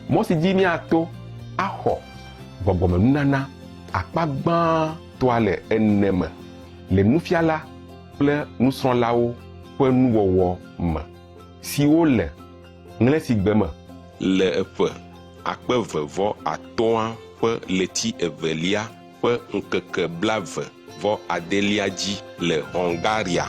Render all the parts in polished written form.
Mosijini ato aho gbɔgbɔme nunana akpa gbãtɔa le ene me le nufiala kple nusrɔ̃lawo ƒe nuwɔwɔ me siwo le ŋlẽsigbe me le eƒe 2005 ƒe leti evelia ƒe ŋkeke 28 dzi le Hungaria.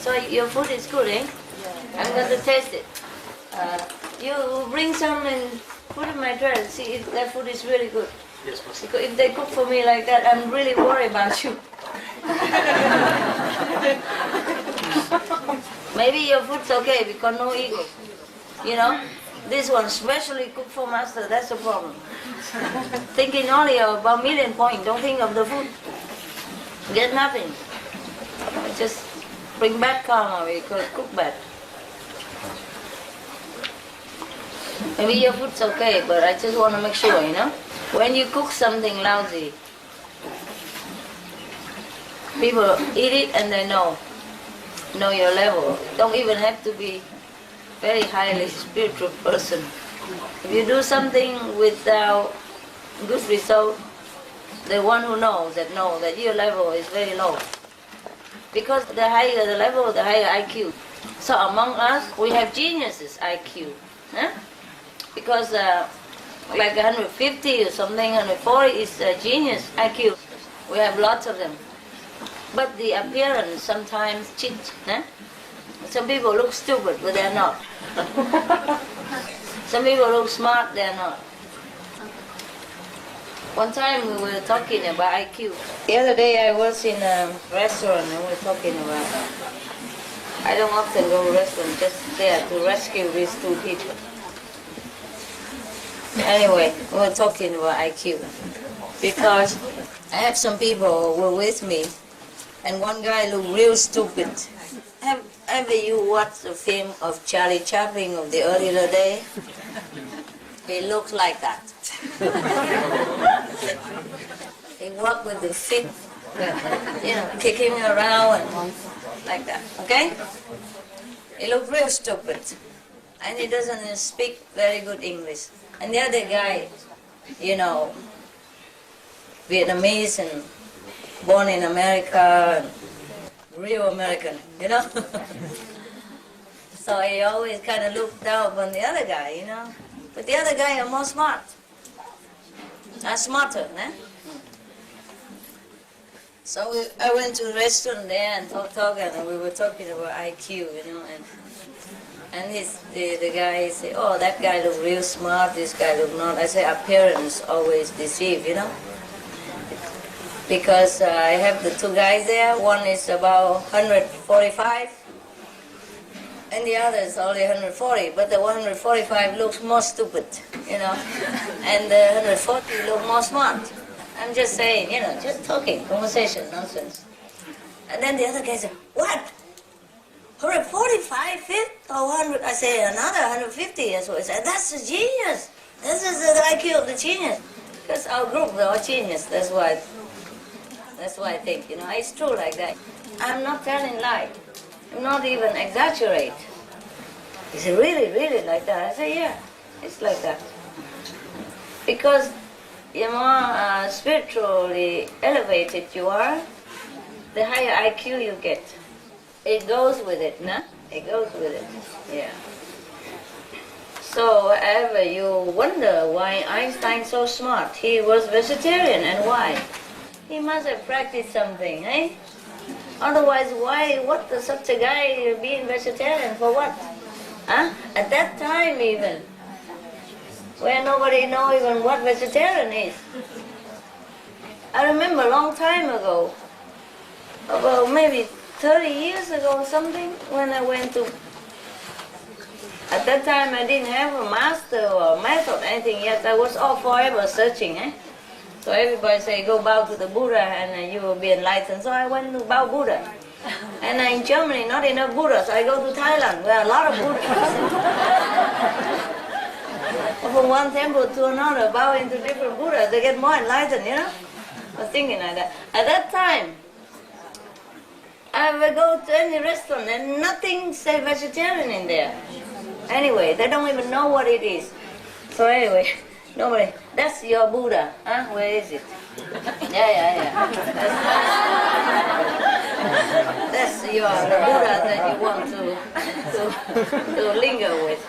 So your food is good, eh? Yeah. I'm going to taste it. You bring some and put in my tray and see if that food is really good. Yes, Master. Because if they cook for me like that, I'm really worried about you. Maybe your food's okay because no ego. You know? This one specially cooked for master, that's the problem. Thinking only about million point, don't think of the food. Get nothing. Just bring bad karma because cook bad. Maybe your food's okay, but I just want to make sure, you know? When you cook something lousy, people eat it and they know your level. Don't even have to be very highly spiritual person. If you do something without good result, the one who knows that your level is very low. Because the higher the level, the higher IQ. So among us, we have geniuses IQ. Huh? Because like 150 or something, 140 is a genius IQ. We have lots of them. But the appearance sometimes cheat. Huh? Some people look stupid, but they're not. Some people look smart, they're not. One time we were talking about IQ. The other day I was in a restaurant and we were talking about, I don't often go to restaurants, just there to rescue these two people. Anyway, we were talking about IQ. Because I have some people who were with me and one guy looked real stupid. Have you watched the film of Charlie Chaplin of the earlier day? He looks like that. He walked with the feet, you know, kicking around and like that, okay? He looked real stupid. And he doesn't speak very good English. And the other guy, you know, Vietnamese and born in America, and real American, you know? So he always kind of looked down on the other guy, you know? But the other guy is more smart. Smarter, eh? So I went to a restaurant there and talk, and we were talking about IQ, you know, and the guy said, oh, that guy look real smart, this guy look not. I say, appearance always deceive, you know? Because I have the two guys there, one is about 145, and the other is only 140, but the 145 looks more stupid, you know, and the 140 look more smart. I'm just saying, you know, just talking, conversation, nonsense. And then the other guy said, what? 145, 50, or 100? I say, another 150. That's what I said. That's a genius. This is the IQ of the genius. Because our group, they're all genius. That's why I think, you know, it's true like that. I'm not telling lie. I'm not even exaggerate. He said, really, really like that? I say, yeah, it's like that. Because the more spiritually elevated you are, the higher IQ you get. It goes with it, no? It goes with it, yeah. So wherever you wonder why Einstein's so smart, he was vegetarian, and why? He must have practiced something, eh? Otherwise, what does such a guy being vegetarian for what? Huh? At that time even, where nobody know even what vegetarian is. I remember a long time ago, about maybe 30 years ago or something, when I went to, at that time I didn't have a master or method, anything yet. I was all forever searching, eh? So everybody say, go bow to the Buddha and you will be enlightened. So I went to bow Buddha. And in Germany, not enough Buddhas. I go to Thailand, where a lot of Buddhas. from one temple to another, bowing to different Buddhas, they get more enlightened, you know? I was thinking like that. At that time, I would go to any restaurant and nothing say vegetarian in there. Anyway, they don't even know what it is. So anyway, nobody. That's your Buddha, huh? Where is it? Yeah. That's the Buddha that you want to linger with.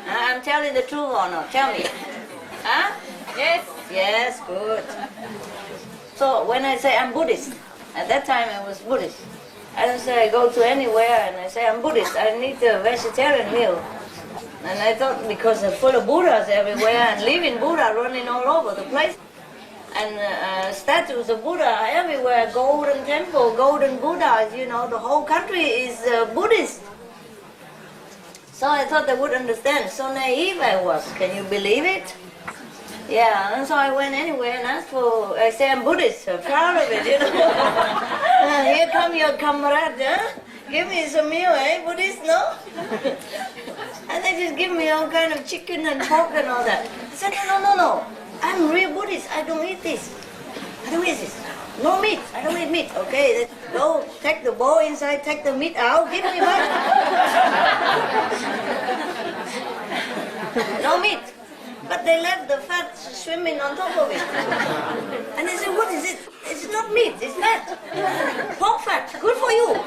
I'm telling the truth or not? Tell me. Huh? Yes. Yes, good. So when I say I'm Buddhist, at that time I was Buddhist. I don't say I go to anywhere and I say I'm Buddhist, I need a vegetarian meal. And I thought because they're full of Buddhas everywhere and living Buddha running all over the place. And statues of Buddha everywhere, golden temple, golden Buddhas, you know, the whole country is Buddhist. So I thought they would understand. So naive I was, can you believe it? Yeah, and so I went anywhere and asked for, I say I'm Buddhist, I'm proud of it, you know. Here come your comrade, huh? Give me some meal, eh, Buddhist, no? And they just give me all kind of chicken and pork and all that. I said, no, I'm real Buddhist, I don't eat this. I don't eat this. No meat, I don't eat meat. Okay, then go take the bowl inside, take the meat out, give me back. No meat. But they left the fat swimming on top of it. And they said, what is it? It's not meat, it's fat. Pork fat, good for you.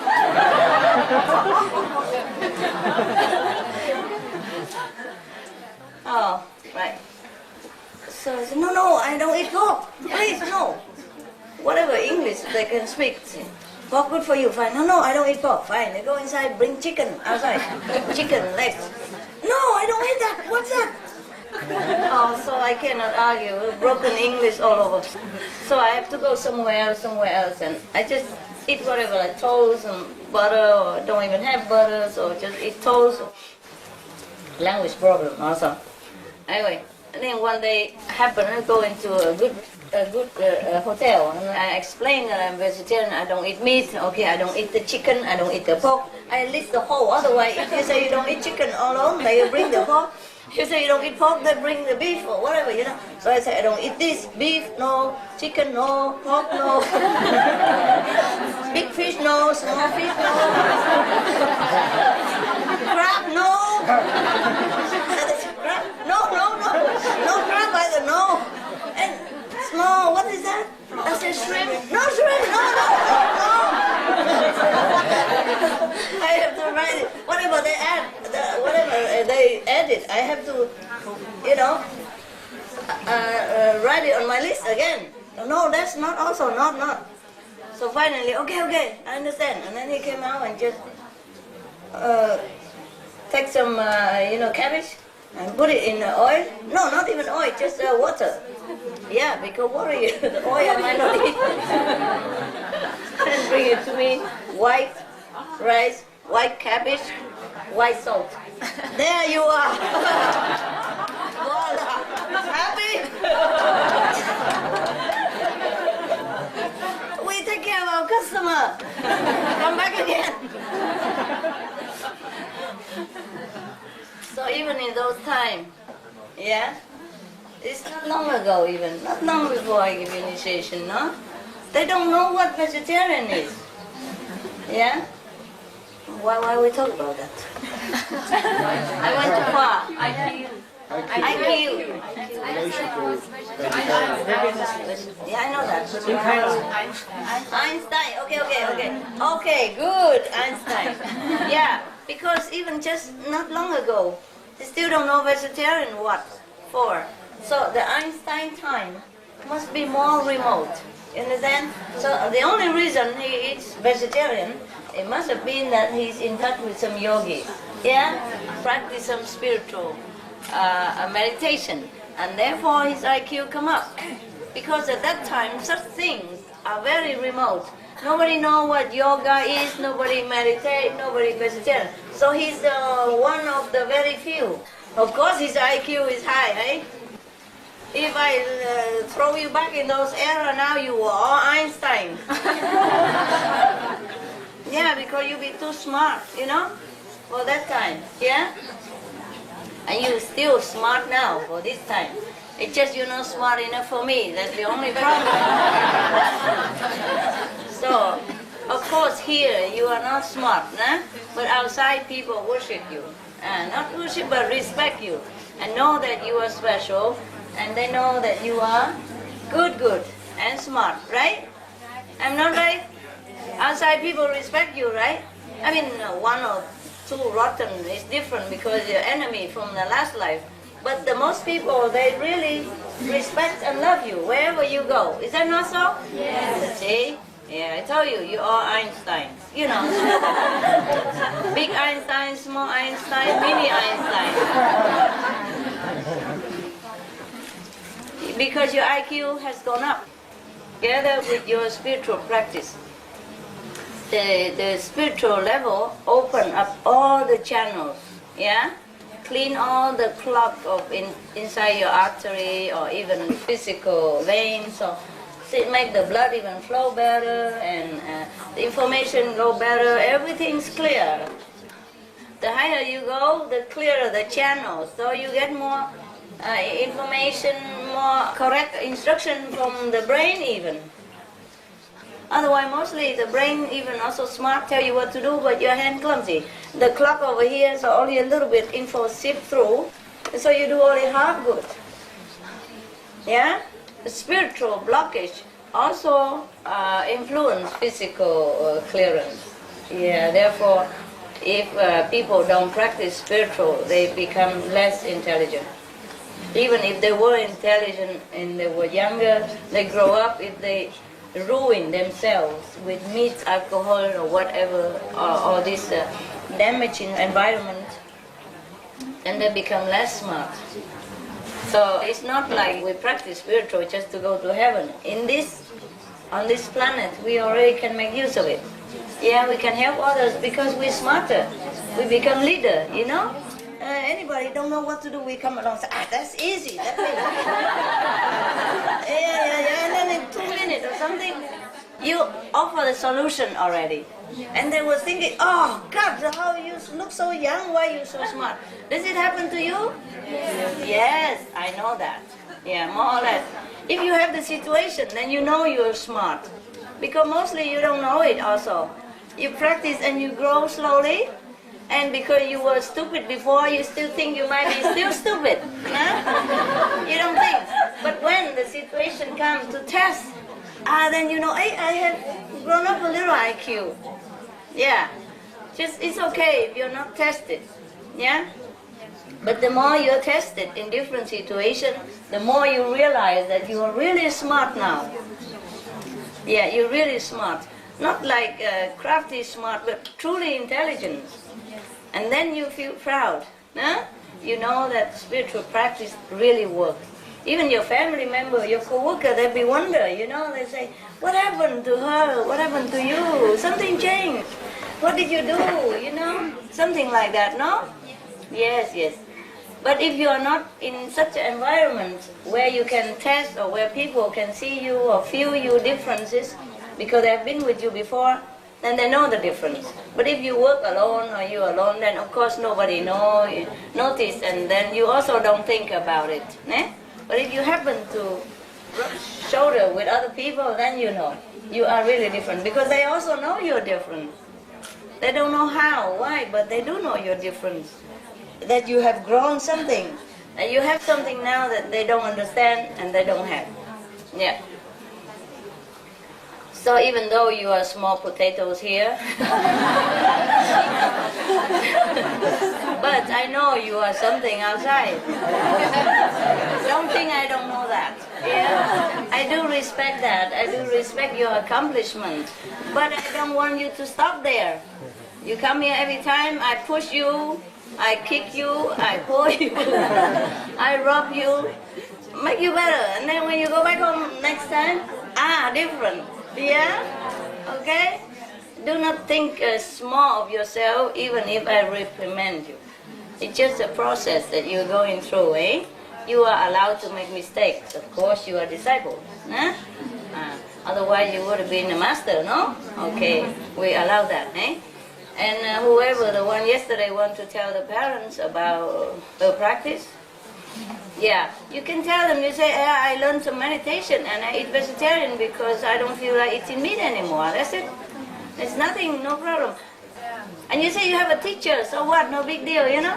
Oh, right. So I said, no, I don't eat pork. Please, no. Whatever English they can speak. Pork good for you, fine. No, I don't eat pork. Fine, they go inside, bring chicken outside. Chicken legs. No, I don't eat that. What's that? Oh, so I cannot argue, broken English all over. So I have to go somewhere else, and I just eat whatever, like toast and butter, or don't even have butter, so just eat toast. Language problem also. Anyway, and then one day I happened to go into a good hotel, and I explained that I'm vegetarian, I don't eat meat, okay, I don't eat the chicken, I don't eat the pork. I list the whole, otherwise if you say you don't eat chicken alone, they bring the pork. You say you don't eat pork, they bring the beef or whatever, you know. So I say I don't eat this, beef, no, chicken, no, pork, no. Big fish, no, small fish, no. Crab, no. Crab, no, crab either, no. And small, what is that? I said shrimp, no shrimp, no. I have to write it, whatever they add, whatever they added, I have to, you know, write it on my list again. No, that's not also, not. So finally, okay, I understand. And then he came out and just take some, cabbage and put it in oil. No, not even oil, just water. Yeah, because water, the oil I might not eat. And bring it to me, white rice, white cabbage, white salt. There you are. Voila. Happy? We take care of our customer. Come back again. So even in those times, yeah, it's not long ago even, not long before I give initiation, no? They don't know what vegetarian is. Yeah? Why we talk about that? I went too far. IQ. Yeah, I know that. Einstein. Okay, good. Einstein. Yeah, because even just not long ago, they still don't know vegetarian what for. So the Einstein time must be more remote. You understand? So the only reason he eats vegetarian, it must have been that he's in touch with some yogi, yeah? Practice some spiritual meditation, and therefore his IQ come up. Because at that time, such things are very remote. Nobody know what yoga is, nobody meditate, nobody vegetarian. So he's one of the very few. Of course his IQ is high, eh? If I throw you back in those era now, you were all Einstein. Yeah, because you be too smart, you know, for that time, yeah? And you still still smart now for this time. It's just you're not smart enough for me. That's the only problem. So, of course, here you are not smart, nah? But outside people worship you. Not worship, but respect you. And know that you are special. And they know that you are good, and smart, right? I'm not right? Outside people respect you, right? I mean, one or two rotten is different because you're enemy from the last life. But the most people, they really respect and love you wherever you go. Is that not so? Yes. See? Yeah, I told you, you are Einstein. You know. Big Einstein, small Einstein, mini Einstein. Because your IQ has gone up together with your spiritual practice. The spiritual level open up all the channels, yeah? Clean all the clog of inside your artery or even physical veins, so it make the blood even flow better and the information go better, everything's clear. The higher you go, the clearer the channels, so you get more information, more correct instruction from the brain even. Otherwise, mostly the brain, even also smart, tell you what to do, but your hand clumsy. The clock over here, so only a little bit info seep through, so you do only half good. Yeah? The spiritual blockage also influence physical clearance. Yeah, therefore, if people don't practice spiritual, they become less intelligent. Even if they were intelligent and they were younger, they grow up, if they ruin themselves with meat, alcohol, or whatever, or this damaging environment, and they become less smart. So it's not like we practice spiritual just to go to heaven. On this planet, we already can make use of it. Yeah, we can help others because we're smarter. We become leader, you know? Anybody don't know what to do, we come along and say, that's easy, that's it. Yeah, and then in 2 minutes or something, you offer the solution already. And they were thinking, oh God, how you look so young, why are you so smart? Does it happen to you? Yes, I know that. Yeah, more or less. If you have the situation, then you know you're smart. Because mostly you don't know it also. You practice and you grow slowly. And because you were stupid before, you still think you might be still stupid. Huh? You don't think. But when the situation comes to test, then you know, hey, I have grown up a little IQ. Yeah. Just, it's okay if you're not tested. Yeah? But the more you're tested in different situations, the more you realize that you are really smart now. Yeah, you're really smart. Not like crafty smart, but truly intelligent. And then you feel proud. Huh? You know that spiritual practice really works. Even your family member, your co-worker, they be wonder, you know, they say, what happened to her? What happened to you? Something changed. What did you do? You know, something like that, no? Yes, yes. But if you are not in such an environment where you can test or where people can see you or feel your differences because they have been with you before, then they know the difference. But if you work alone or you're alone, then of course nobody notice, and then you also don't think about it. Eh? But if you happen to shoulder with other people, then you know you are really different, because they also know you're different. They don't know how, why, but they do know you're different. That you have grown something, and you have something now that they don't understand and they don't have. Yeah. So even though you are small potatoes here, but I know you are something outside. Don't think I don't know that. Yeah? I do respect that. I do respect your accomplishment. But I don't want you to stop there. You come here every time, I push you, I kick you, I pull you, I rub you, make you better. And then when you go back home next time, different. Yeah? Okay? Do not think small of yourself, even if I reprimand you. It's just a process that you're going through, eh? You are allowed to make mistakes. Of course, you are disciples. Huh? Otherwise, you would have been a master, no? Okay, we allow that, eh? And whoever, the one yesterday, want to tell the parents about the practice, Yeah, you can tell them, you say, I learned some meditation and I eat vegetarian because I don't feel like eating meat anymore. That's it. It's nothing, no problem. And you say you have a teacher, so what? No big deal, you know?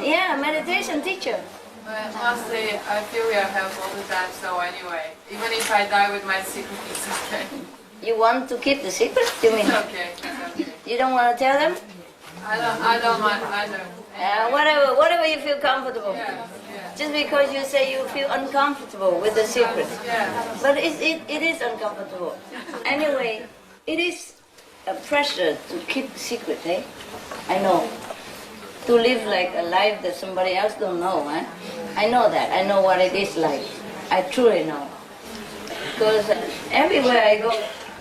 Yeah, meditation teacher. But mostly, I feel we are health all the time, so anyway, even if I die with my secret, it's okay. You want to keep the secret, you mean? It's okay, it's okay. You don't want to tell them? I don't mind either. Whatever you feel comfortable. Yeah. Just because you say you feel uncomfortable with the secret. Yeah. But it is uncomfortable. Anyway, it is a pressure to keep the secret, eh? I know. To live like a life that somebody else don't know, eh? I know that. I know what it is like. I truly know. Because everywhere I go,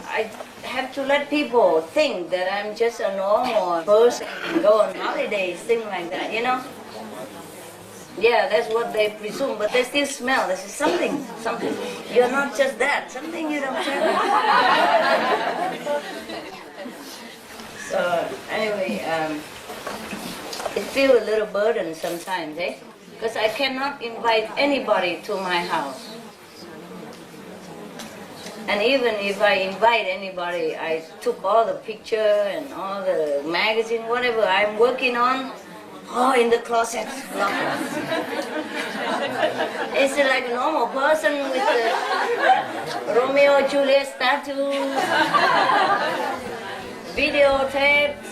I have to let people think that I'm just a normal person, go on holidays, things like that, you know? Yeah, that's what they presume, but they still smell. This is something. You're not just that. Something you don't tell. So anyway, it feels a little burden sometimes, eh? Because I cannot invite anybody to my house. And even if I invite anybody, I took all the picture and all the magazine, whatever I'm working on, in the closet. It's like a normal person with the Romeo Juliet statues, videotapes,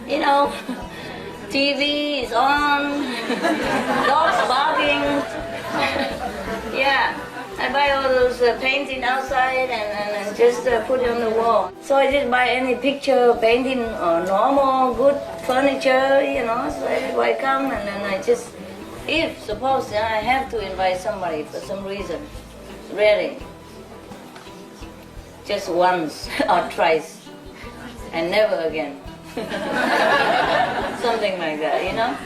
you know, TV is on, dogs barking. Yeah. I buy all those painting outside and just put it on the wall. So I just buy any picture, painting, or normal, good furniture, you know. So everybody come and then I just, if suppose I have to invite somebody for some reason, really, just once or twice, and never again. Something like that, you know.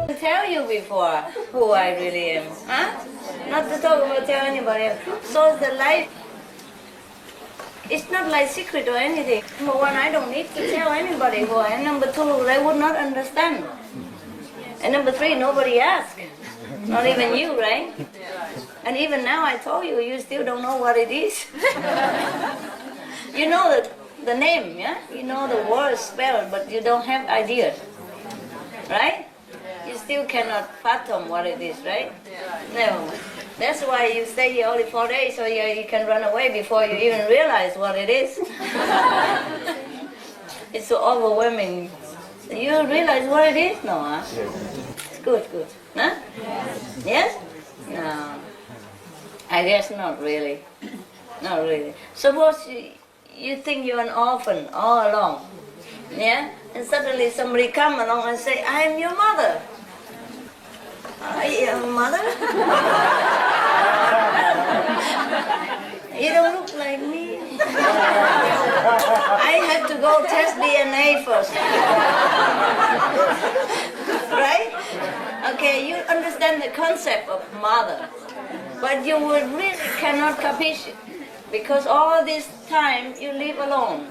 To tell you before who I really am, huh? Not to talk about tell anybody else. So the life, it's not like secret or anything. Number one, I don't need to tell anybody who I am. Number two, they would not understand. And number three, nobody asked. Not even you, right? And even now I told you, you still don't know what it is. You know the name, yeah? You know the word spelled, but you don't have idea. Right? You still cannot fathom what it is, right? No. That's why you stay here only 4 days, so you can run away before you even realize what it is. It's so overwhelming. You realize what it is? No, huh? It's good. Huh? Yes? No. I guess not really. Not really. Suppose you think you're an orphan all along. Yeah? And suddenly somebody come along and say, I'm your mother. Your mother? You don't look like me. I have to go test DNA first. Right? Okay, you understand the concept of mother, but you would really cannot capiche it, because all this time you live alone.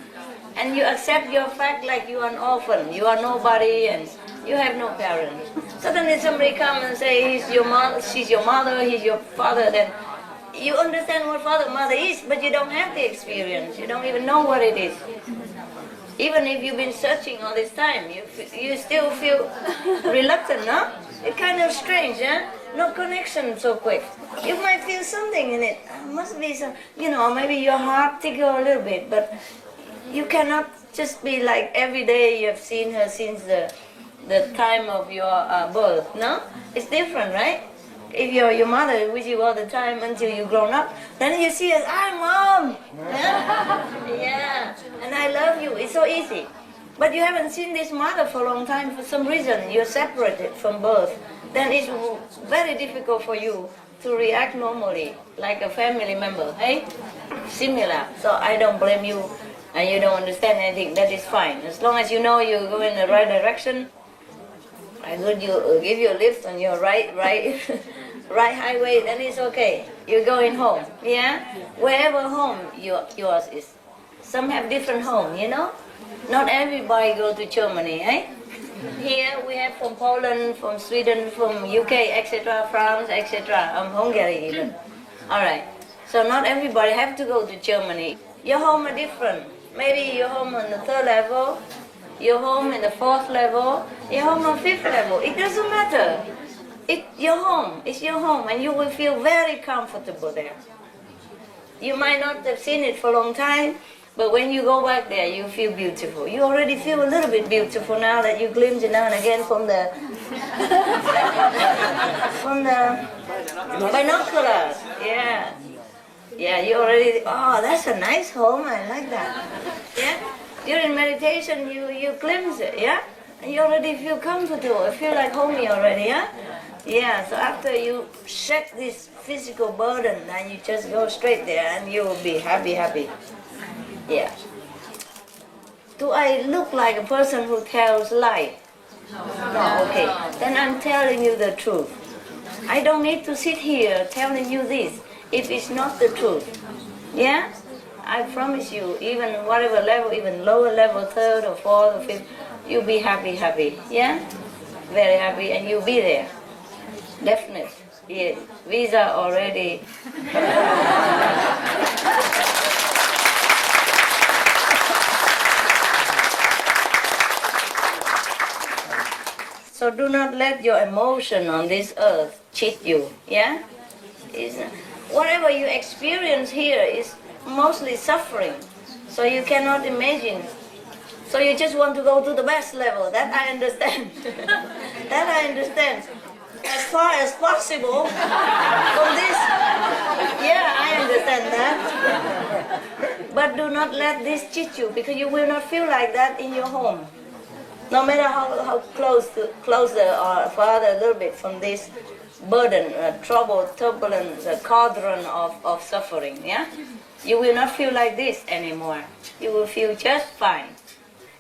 And you accept your fact like you are an orphan, you are nobody, and you have no parents. Suddenly somebody come and say he's your mother, she's your mother, he's your father, then you understand what father, mother is, but you don't have the experience. You don't even know what it is. Even if you've been searching all this time, you still feel reluctant, no? It's kind of strange, eh? No connection so quick. You might feel something in it. Must be some, you know, maybe your heart tickle a little bit, but you cannot just be like every day you have seen her since the time of your birth, no? It's different, right? If your mother with you all the time until you grown up, then you see us, I'm Mom! Yeah, and I love you, it's so easy. But you haven't seen this mother for a long time for some reason, you're separated from birth. Then it's very difficult for you to react normally, like a family member, hey? Similar, so I don't blame you. And you don't understand anything, that is fine. As long as you know you go in the right direction, I would give you a lift on your right highway, then it's okay. You're going home, yeah? Wherever home yours is. Some have different home, you know? Not everybody go to Germany, eh? Here we have from Poland, from Sweden, from UK, etc., France, etc., Hungary even. All right. So not everybody have to go to Germany. Your home are different. Maybe your home on the 3rd level, your home in the 4th level, your home on 5th level. It doesn't matter. It's your home. It's your home, and you will feel very comfortable there. You might not have seen it for a long time, but when you go back there, you feel beautiful. You already feel a little bit beautiful now that you glimpse it now and again from the from the binoculars. Yeah. Yeah, you already, oh, that's a nice home, I like that. Yeah? During meditation, you glimpse it, yeah? And you already feel comfortable, you feel like homey already, yeah? Yeah, so after you shed this physical burden, then you just go straight there and you will be happy, happy. Yeah. Do I look like a person who tells lie? No, okay. Then I'm telling you the truth. I don't need to sit here telling you this if it's not the truth. Yeah? I promise you, even whatever level, even lower level, 3rd or 4th or 5th, you'll be happy, happy. Yeah? Very happy, and you'll be there. Definite. Yes. Visa already. So do not let your emotion on this earth cheat you. Yeah? Whatever you experience here is mostly suffering. So you cannot imagine. So you just want to go to the best level. That I understand. That I understand. As far as possible from this. Yeah, I understand that. But do not let this cheat you, because you will not feel like that in your home. No matter how closer or farther a little bit from this burden, trouble, turbulence, cauldron of suffering, yeah? You will not feel like this anymore. You will feel just fine.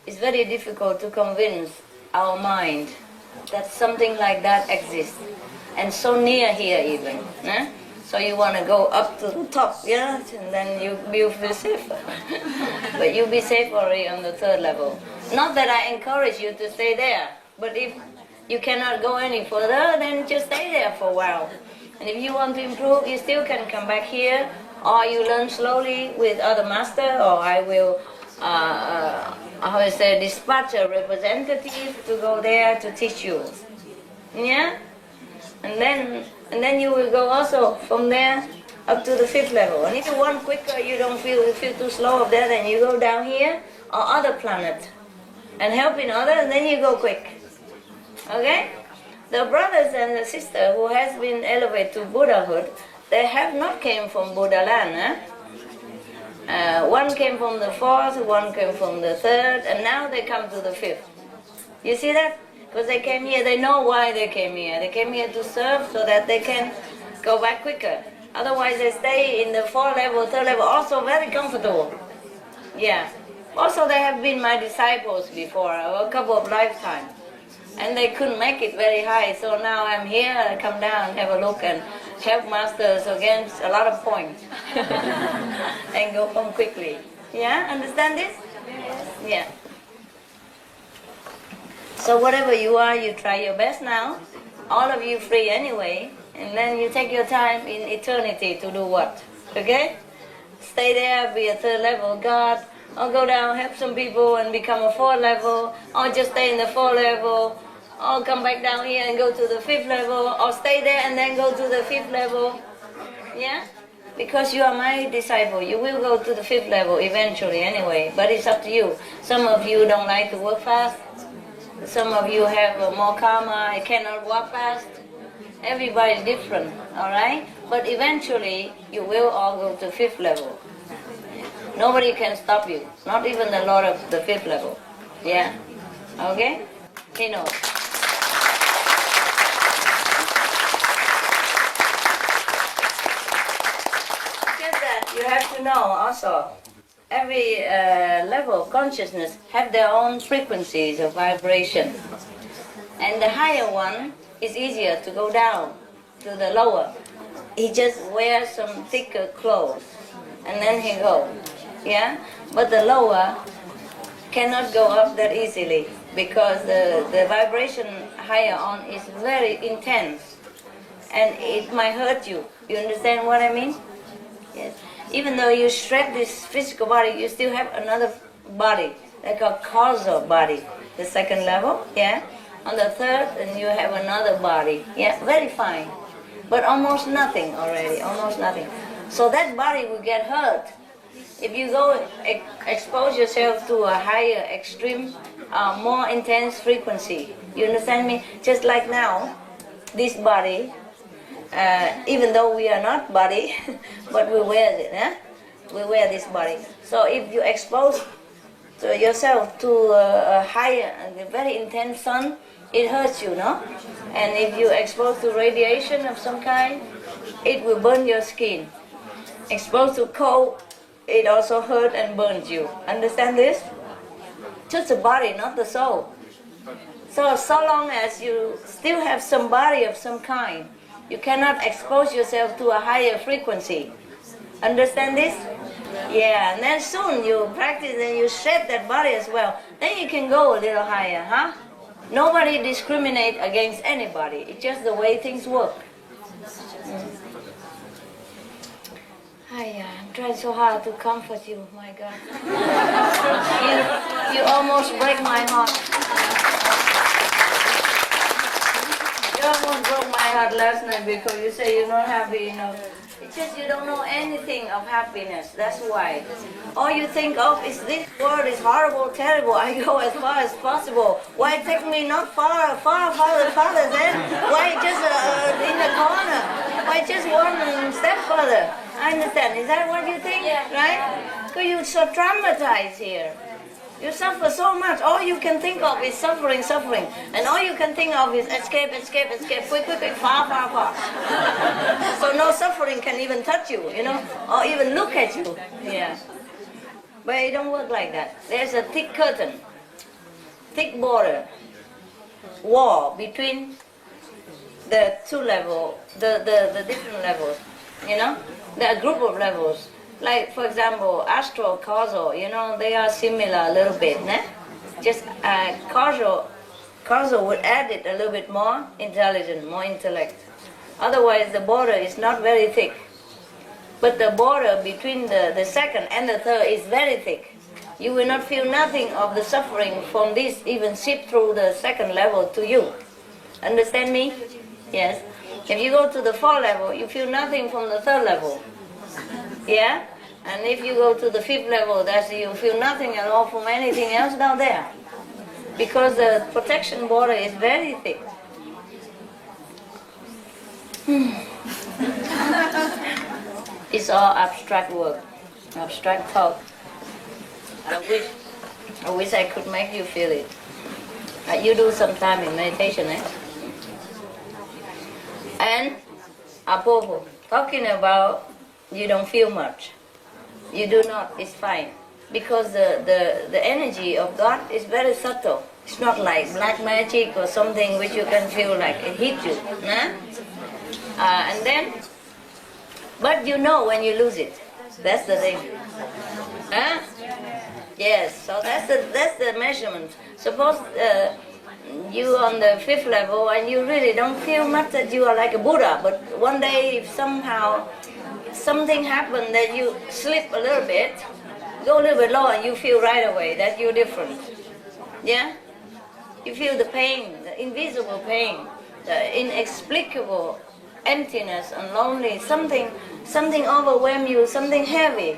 It's very difficult to convince our mind that something like that exists. And so near here even. Eh? So you want to go up to the top, yeah? And then you feel safer. But you'll be safe already on the 3rd level. Not that I encourage you to stay there, but if you cannot go any further, then just stay there for a while. And if you want to improve, you still can come back here, or you learn slowly with other master, or I will, dispatch a representative to go there to teach you. Yeah? And then you will go also from there up to the 5th level. And if you want quicker, you don't feel too slow up there, then you go down here or other planet and helping others, and then you go quick. Okay? The brothers and the sisters who has been elevated to Buddhahood, they have not came from Buddha land. One came from the 4th, one came from the 3rd, and now they come to the 5th. You see that? Because they came here, they know why they came here. They came here to serve so that they can go back quicker. Otherwise they stay in the 4th level, 3rd level, also very comfortable. Yeah. Also they have been my disciples before, a couple of lifetimes. And they couldn't make it very high, so now I'm here, I come down, have a look and help masters against a lot of points. And go home quickly. Yeah, understand this? Yes. Yeah. So whatever you are, you try your best now. All of you free anyway, and then you take your time in eternity to do what? Okay? Stay there, be a 3rd level God, or go down, help some people and become a 4th level, or just stay in the 4th level, or come back down here and go to the 5th level, or stay there and then go to the 5th level. Yeah? Because you are my disciple, you will go to the 5th level eventually anyway, but it's up to you. Some of you don't like to work fast, some of you have more karma, I cannot walk fast. Everybody's different, alright? But eventually, you will all go to 5th level. Nobody can stop you, not even the Lord of the 5th level. Yeah? Okay? He knows. Just that, you have to know also, every level of consciousness have their own frequencies of vibration. And the higher one is easier to go down to the lower. He just wears some thicker clothes and then he goes. Yeah? But the lower cannot go up that easily. because the vibration higher on is very intense and it might hurt you. You understand what I mean? Yes. Even though you shred this physical body, you still have another body, like a causal body, the second level, yeah? On the third, and you have another body, yeah? Very fine, but almost nothing already, almost nothing. So that body will get hurt. If you go expose yourself to a higher, extreme, more intense frequency, you understand me? Just like now, this body, even though we are not body, but we wear it, we wear this body. So if you expose yourself to a higher, very intense sun, it hurts you, no? And if you expose to radiation of some kind, it will burn your skin. Exposed to cold, it also hurt and burns you. Understand this? Just the body, not the soul. So long as you still have some body of some kind, you cannot expose yourself to a higher frequency. Understand this? Yeah, and then soon you practice and you shed that body as well. Then you can go a little higher, huh? Nobody discriminates against anybody. It's just the way things work. I'm trying so hard to comfort you, my God. You almost break my heart. You almost broke my heart last night because you say you're not happy enough. It's just you don't know anything of happiness, that's why. All you think of is this world is horrible, terrible, I go as far as possible. Why take me not farther then? Why just in the corner? Why just one step further? I understand, is that what you think? Yeah. Right? Because you're so traumatized here. You suffer so much, all you can think of is suffering, suffering. And all you can think of is escape, escape, escape, quick, quick, quick, far, far, far. So no suffering can even touch you, you know, or even look at you. Yeah. But it don't work like that. There's a thick curtain, thick border, wall between the two levels, the different levels, you know? There are a group of levels. Like, for example, astral, causal, you know, they are similar a little bit, né? Just causal would add it a little bit more intelligent, more intellect. Otherwise, the border is not very thick. But the border between the second and the third is very thick. You will not feel nothing of the suffering from this even seep through the second level to you. Understand me? Yes. If you go to the fourth level, you feel nothing from the third level. Yeah? And if you go to the fifth level, that's you feel nothing at all from anything else down there. Because the protection border is very thick. It's all abstract work, abstract talk. I wish I could make you feel it. You do some time in meditation, eh? And Apopo, talking about you don't feel much. You do not, it's fine. Because the energy of God is very subtle. It's not like black magic or something which you can feel like it hit you. Nah? And then, but you know when you lose it. That's the thing. Huh? Yes, so that's the measurement. Suppose you on the fifth level and you really don't feel much that you are like a Buddha, but one day if somehow something happened that you slip a little bit, go a little bit lower and you feel right away that you're different. Yeah? You feel the pain, the invisible pain, the inexplicable emptiness and lonely, something overwhelms you, something heavy,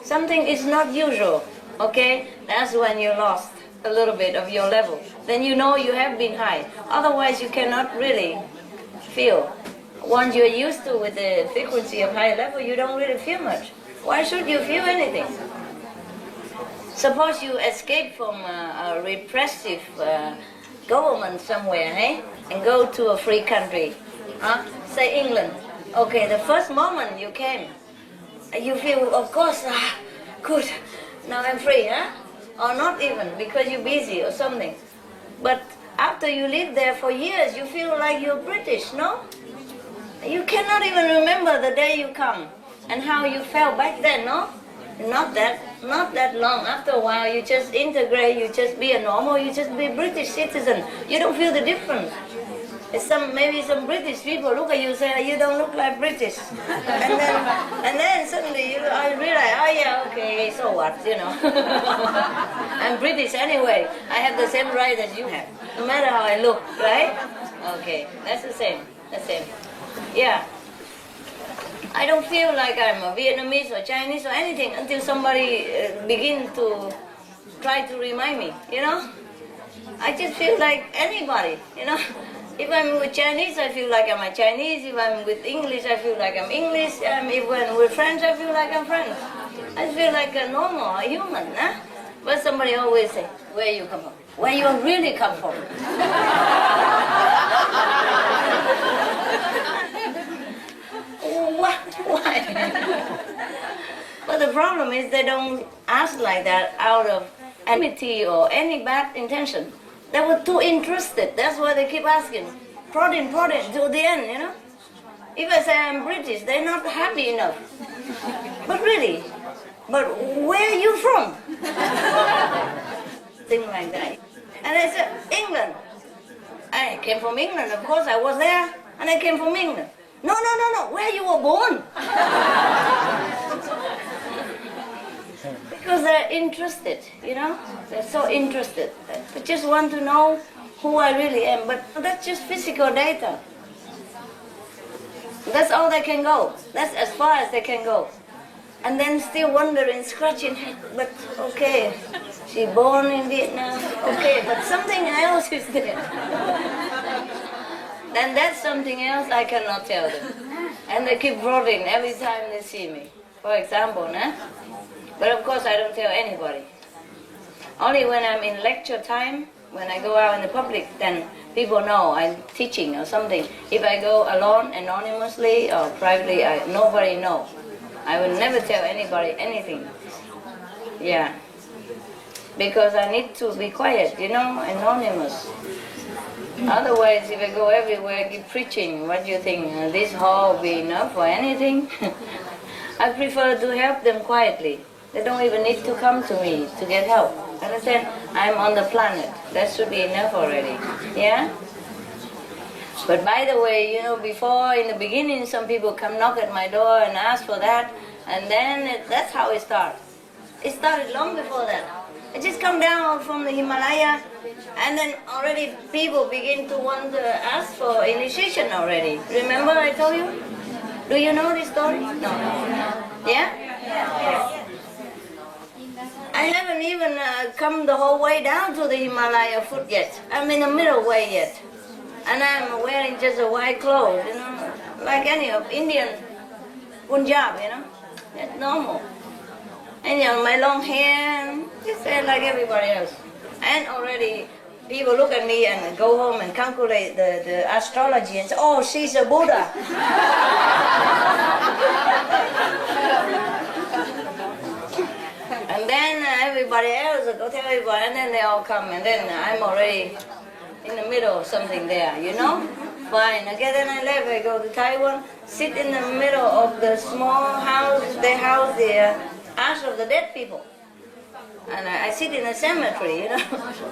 something is not usual, okay? That's when you lost a little bit of your level. Then you know you have been high. Otherwise you cannot really feel. Once you're used to with the frequency of high level, you don't really feel much. Why should you feel anything? Suppose you escape from a repressive government somewhere, eh? And go to a free country. Say England. Okay, the first moment you came, you feel, of course, good, now I'm free, huh? Or not even, because you're busy or something. But after you live there for years, you feel like you're British, no? You cannot even remember the day you come and how you felt back then, no? Not that long. After a while, you just integrate, you just be a normal, you just be British citizen. You don't feel the difference. Maybe some British people look at you and say, you don't look like British. And then suddenly I realize, oh yeah, okay, so what, you know. I'm British anyway. I have the same right as you have, no matter how I look, right? Okay, that's the same. Yeah. I don't feel like I'm a Vietnamese or Chinese or anything until somebody begins to try to remind me, you know. I just feel like anybody, you know. If I'm with Chinese, I feel like I'm a Chinese. If I'm with English, I feel like I'm English. If I'm with French, I feel like I'm French. I feel like a normal, a human, huh? But somebody always say, where you come from? Where you really come from? What? Why? But the problem is they don't ask like that out of enmity or any bad intention. They were too interested. That's why they keep asking. Prodding, to the end, you know. If I say I'm British, they're not happy enough. But really, but where are you from? Things like that. And I said, England. I came from England, of course, I was there, and I came from England. No, where you were born. Because they're interested, you know? They're so interested. They just want to know who I really am. But that's just physical data. That's all they can go. That's as far as they can go. And then still wondering, scratching head, but okay, she born in Vietnam, okay, but something else is there. Then that's something else I cannot tell them. And they keep prodding every time they see me. For example, nah? But of course I don't tell anybody. Only when I'm in lecture time, when I go out in the public, then people know I'm teaching or something. If I go alone, anonymously or privately, nobody knows. I will never tell anybody anything. Yeah. Because I need to be quiet, you know, anonymous. Otherwise, if I go everywhere, keep preaching, what do you think? This hall will be enough for anything? I prefer to help them quietly. They don't even need to come to me to get help. Understand? I'm on the planet. That should be enough already. Yeah? But by the way, you know, before, in the beginning, some people come knock at my door and ask for that, and then that's how it starts. It started long before that. I just come down from the Himalaya, and then already people begin to want to ask for initiation already. Remember I told you? Do you know this story? No. Yeah? Yes. I haven't even come the whole way down to the Himalaya foot yet. I'm in the middle way yet. And I'm wearing just a white clothes, you know, like any of Indian Punjab, you know. That's normal. And you know, my long hair, just like everybody else. And already people look at me and go home and calculate the astrology and say, oh, she's a Buddha. And then everybody else will go tell everybody, and then they all come, and then I'm already in the middle of something there, you know? Fine. Okay, then I left, I go to Taiwan, sit in the middle of the small house, they house the ash of the dead people. And I sit in a cemetery, you know,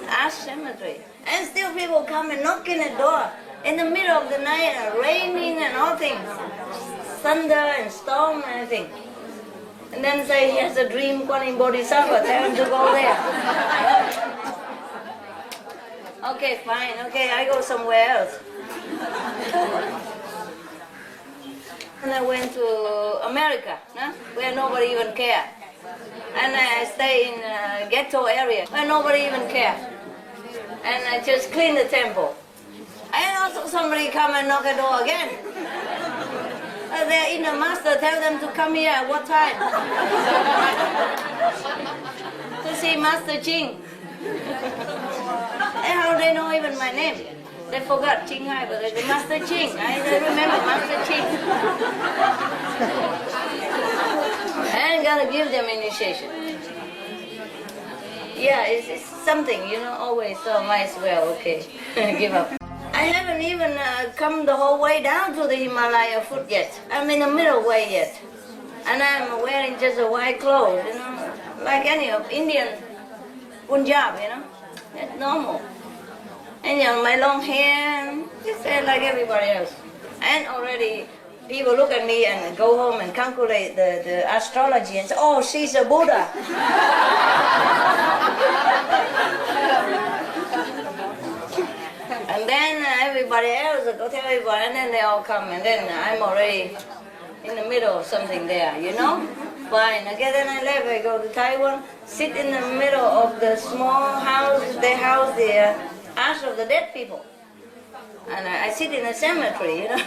ash cemetery. And still people come and knock in the door in the middle of the night, and raining and all things. Thunder and storm and everything. And then say he has a dream, Kuan Bodhisattva, tell him to go there. Okay, fine, okay, I go somewhere else. And I went to America, no? Where nobody even cared. And I stay in a ghetto area where nobody even cared. And I just clean the temple. And also somebody come and knock the door again. They're in the master, tell them to come here at what time? To see Master Ching. And how they know even my name? They forgot CHINGHAI, but they say Master Ching. I remember Master Ching. And gotta give them initiation. Yeah, it's something, you know, always, so might as well, okay, give up. I haven't even come the whole way down to the Himalaya foot yet. I'm in the middle way yet. And I'm wearing just a white clothes, you know, like any of Indian Punjab, you know, that's normal. And you know, my long hair, just like everybody else. And already people look at me and go home and calculate the astrology and say, oh, she's a Buddha. And then everybody else go tell everybody, and then they all come, and then I'm already in the middle of something there, you know? Fine. Okay, then I left, I go to Taiwan, sit in the middle of the small house, they house the ash of the dead people. And I sit in a cemetery, you know,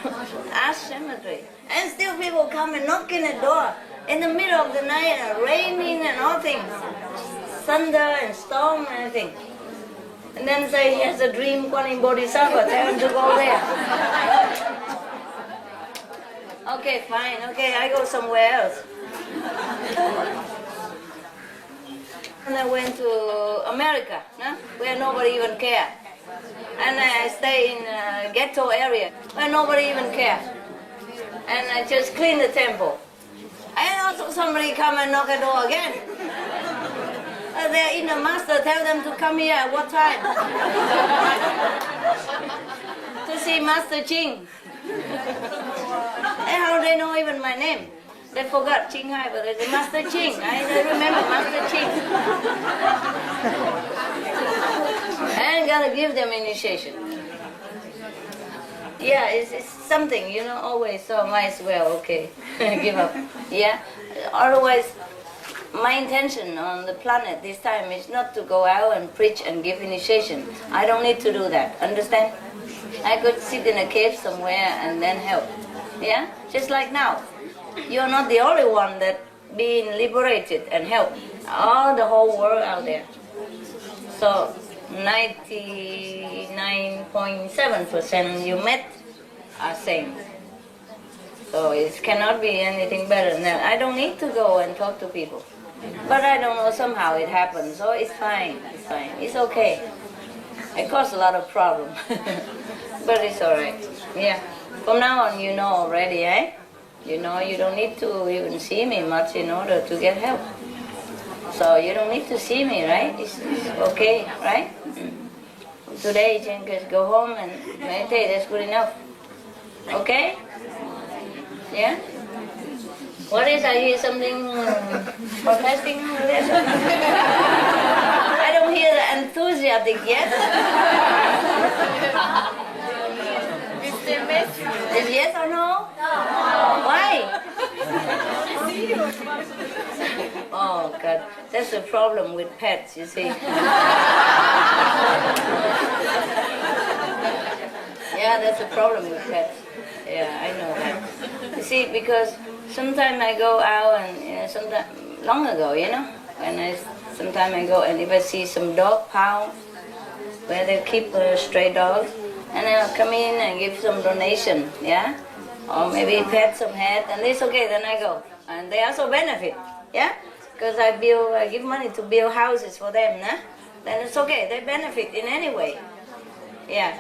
ash cemetery. And still people come and knock in the door in the middle of the night, and raining and all things. Thunder and storm and everything. And then say he has a dream, Kuan Bodhisattva, tell him to go there. Okay, fine, okay, I go somewhere else. And I went to America, no? Where nobody even cared. And I stay in a ghetto area where nobody even cares. And I just clean the temple. And also somebody come and knock the door again. They're in the master, tell them to come here at what time? To see Master Ching. And how do they know even my name? They forgot CHINGHAI, but they say Master Ching. I remember Master Ching. And gotta give them initiation. Yeah, it's something, you know, always, so might as well, okay, give up. Yeah, otherwise, my intention on the planet this time is not to go out and preach and give initiation. I don't need to do that, understand? I could sit in a cave somewhere and then help. Yeah, just like now. You're not the only one that being liberated and help. All the whole world out there. So 99.7% you met are same. So it cannot be anything better than that. I don't need to go and talk to people. But I don't know, somehow it happens, so it's fine, it's fine, it's okay. It caused a lot of problems, but it's alright. Yeah, from now on you know already, eh? You know you don't need to even see me much in order to get help. So you don't need to see me, right? It's okay, right? Today you can just go home and meditate, that's good enough. Okay? Yeah? What is, I hear something protesting over there? I don't hear the enthusiastic yet. Is yes or no? Why? Oh God, that's the problem with pets, you see. Yeah, that's the problem with pets. Yeah, I know that. You see, because sometimes I go out and sometimes long ago, you know, when sometimes I go and if I see some dog pound where they keep stray dogs, and I'll come in and give some donation, yeah, or maybe pet some head, and it's okay. Then I go, and they also benefit, yeah, because I give money to build houses for them, nah? Then it's okay. They benefit in any way, yeah.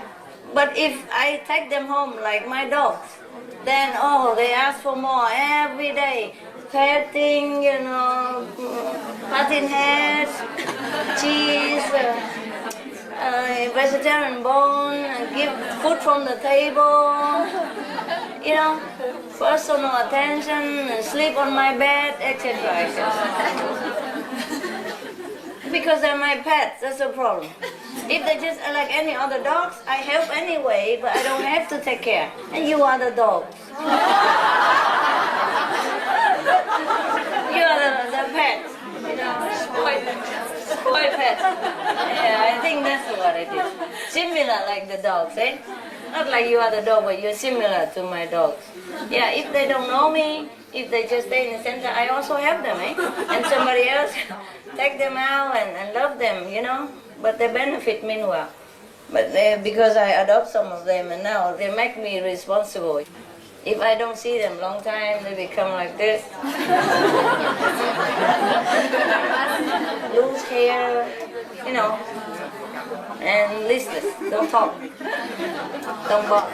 But if I take them home like my dogs, then they ask for more every day. Petting, you know, patting heads, cheese, vegetarian bone, give food from the table, you know, personal attention, sleep on my bed, etc. Because they're my pets, that's the problem. If they're just like any other dogs, I help anyway, but I don't have to take care. And you are the dogs. You are the pets, you know, spoiled pets. Yeah, I think that's what it is. Similar like the dogs, eh? Not like you are the dog, but you're similar to my dogs. Yeah, if they don't know me, if they just stay in the center, I also help them, eh? And somebody else take them out and love them, you know? But they benefit meanwhile. But because I adopt some of them and now they make me responsible. If I don't see them long time, they become like this. Lose hair, you know, and listless, don't talk, don't bark.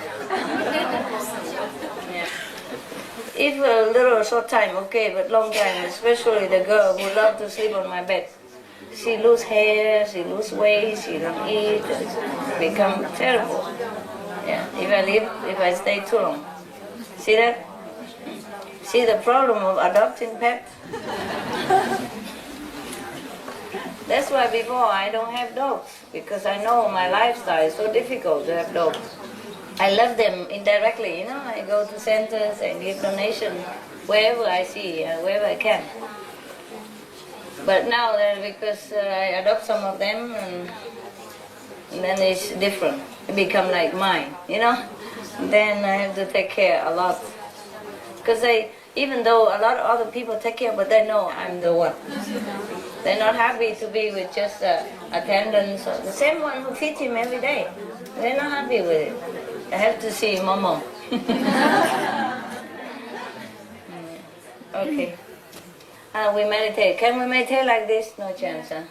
Yeah. If a little short time, okay, but long time, especially the girl who loves to sleep on my bed. She lose hair, she lose weight, she don't eat, become terrible. Yeah, if I stay too long. See that? See the problem of adopting pet? That's why before I don't have dogs, because I know my lifestyle is so difficult to have dogs. I love them indirectly, you know. I go to centers and give donation wherever I see, wherever I can. But now, because I adopt some of them, and then it's different. It become like mine, you know. Then I have to take care a lot. Because even though a lot of other people take care, but they know I'm the one. They're not happy to be with just attendants or the same one who feeds him every day. They're not happy with it. I have to see Momo. Okay. We meditate. Can we meditate like this? No chance, huh?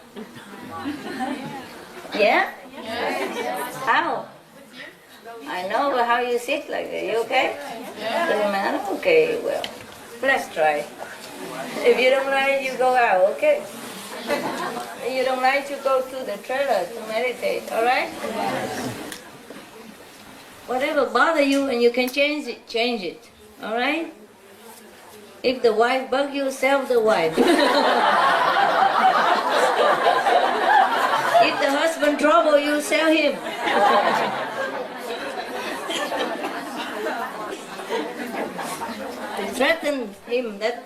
Yeah? How? I know, but how you sit like that? You okay? Doesn't matter? Okay, well, let's try. If you don't like, you go out, okay? If you don't like, you go to the trailer to meditate, alright? Whatever bother you and you can change it, alright? If the wife bug you, sell the wife. If the husband trouble you, sell him. Threaten him, that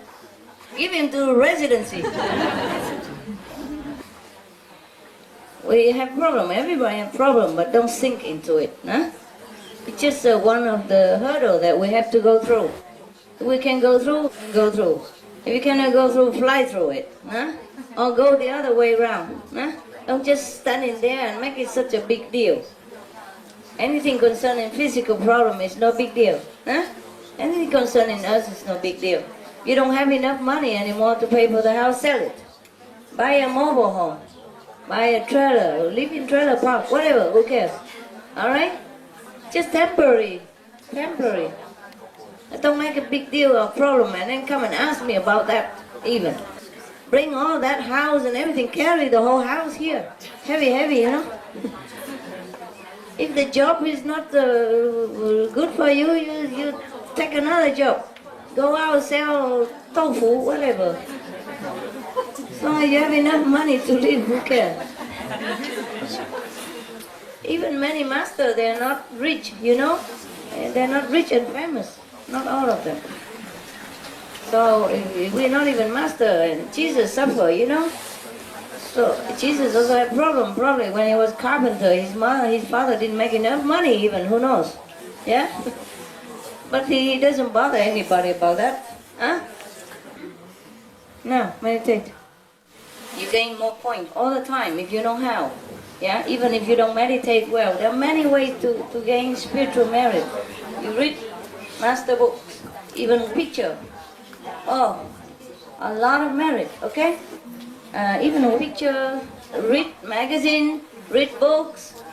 give him to residency. We have problem, everybody have problem, but don't sink into it. Huh? It's just one of the hurdles that we have to go through. If we can go through, go through. If you cannot go through, fly through it. Huh? Or go the other way around. Huh? Don't just stand in there and make it such a big deal. Anything concerning physical problem is no big deal. Huh? Anything concerning us is no big deal. You don't have enough money anymore to pay for the house, sell it. Buy a mobile home. Buy a trailer, or live in trailer park, whatever, who cares? Alright? Just temporary. Temporary. Don't make a big deal of problem and then come and ask me about that even. Bring all that house and everything, carry the whole house here. Heavy, you know? If the job is not good for you, you take another job. Go out, sell tofu, whatever. As long as you have enough money to live, who cares? Even many masters, they're not rich, you know? They're not rich and famous. Not all of them. So if we're not even master, and Jesus suffered, you know? So Jesus also had problem, probably when he was carpenter, his father didn't make enough money even, who knows? Yeah? But he doesn't bother anybody about that. Huh? Now, meditate. You gain more points all the time if you know how. Yeah? Even if you don't meditate well, there are many ways to gain spiritual merit. You read master books, even picture. Oh, a lot of merit, okay? Even a picture, read magazine, read books,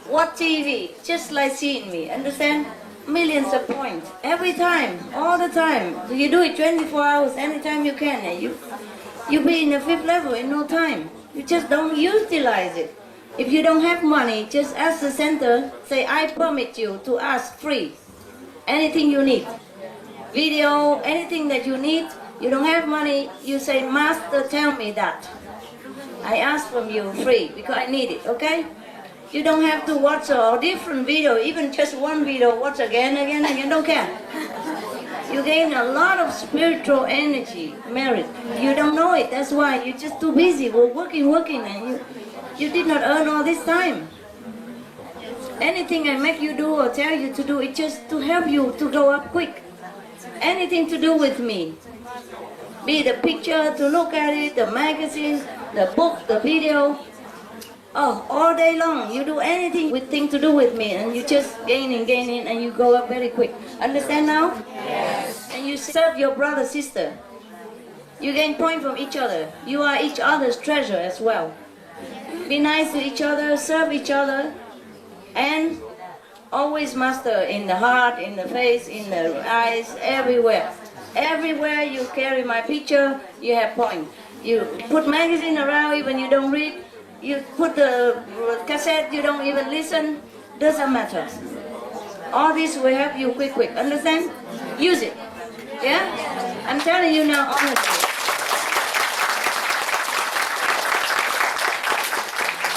watch TV, just like seeing me, understand? Millions of points, every time, all the time. You do it 24 hours, anytime you can. You be in the 5th level in no time. You just don't utilize it. If you don't have money, just ask the center, say, I permit you to ask free. Anything you need. Video, anything that you need. You don't have money, you say, Master, tell me that. I ask from you free, because I need it, okay? You don't have to watch a different video, even just one video, watch again, don't care. You gain a lot of spiritual energy, merit. You don't know it, that's why you're just too busy, working, and you did not earn all this time. Anything I make you do or tell you to do, it's just to help you to go up quick. Anything to do with me. Be the picture, to look at it, the magazine, the book, the video. Oh, all day long, you do anything with thing to do with me, and you just gaining, and you go up very quick. Understand now? Yes. And you serve your brother, sister. You gain point from each other. You are each other's treasure as well. Be nice to each other, serve each other, and Always master in the heart, in the face, in the eyes, everywhere. Everywhere you carry my picture, you have point. You put magazine around even you don't read. You put the cassette, you don't even listen. Doesn't matter. All this will help you quick. Understand? Use it. Yeah? I'm telling you now honestly.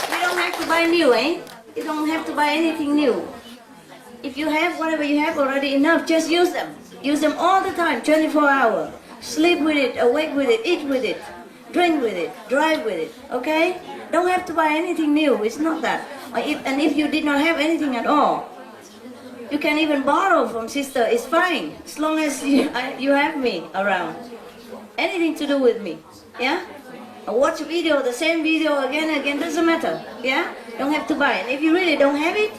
You don't have to buy new, eh? You don't have to buy anything new. If you have whatever you have already enough, just use them. Use them all the time, 24 hours. Sleep with it, awake with it, eat with it, drink with it, drive with it, okay? Don't have to buy anything new, it's not that. And if you did not have anything at all, you can even borrow from sister, it's fine, as long as you have me around. Anything to do with me, yeah? Watch a video, the same video again and again, doesn't matter, yeah? Don't have to buy. And if you really don't have it,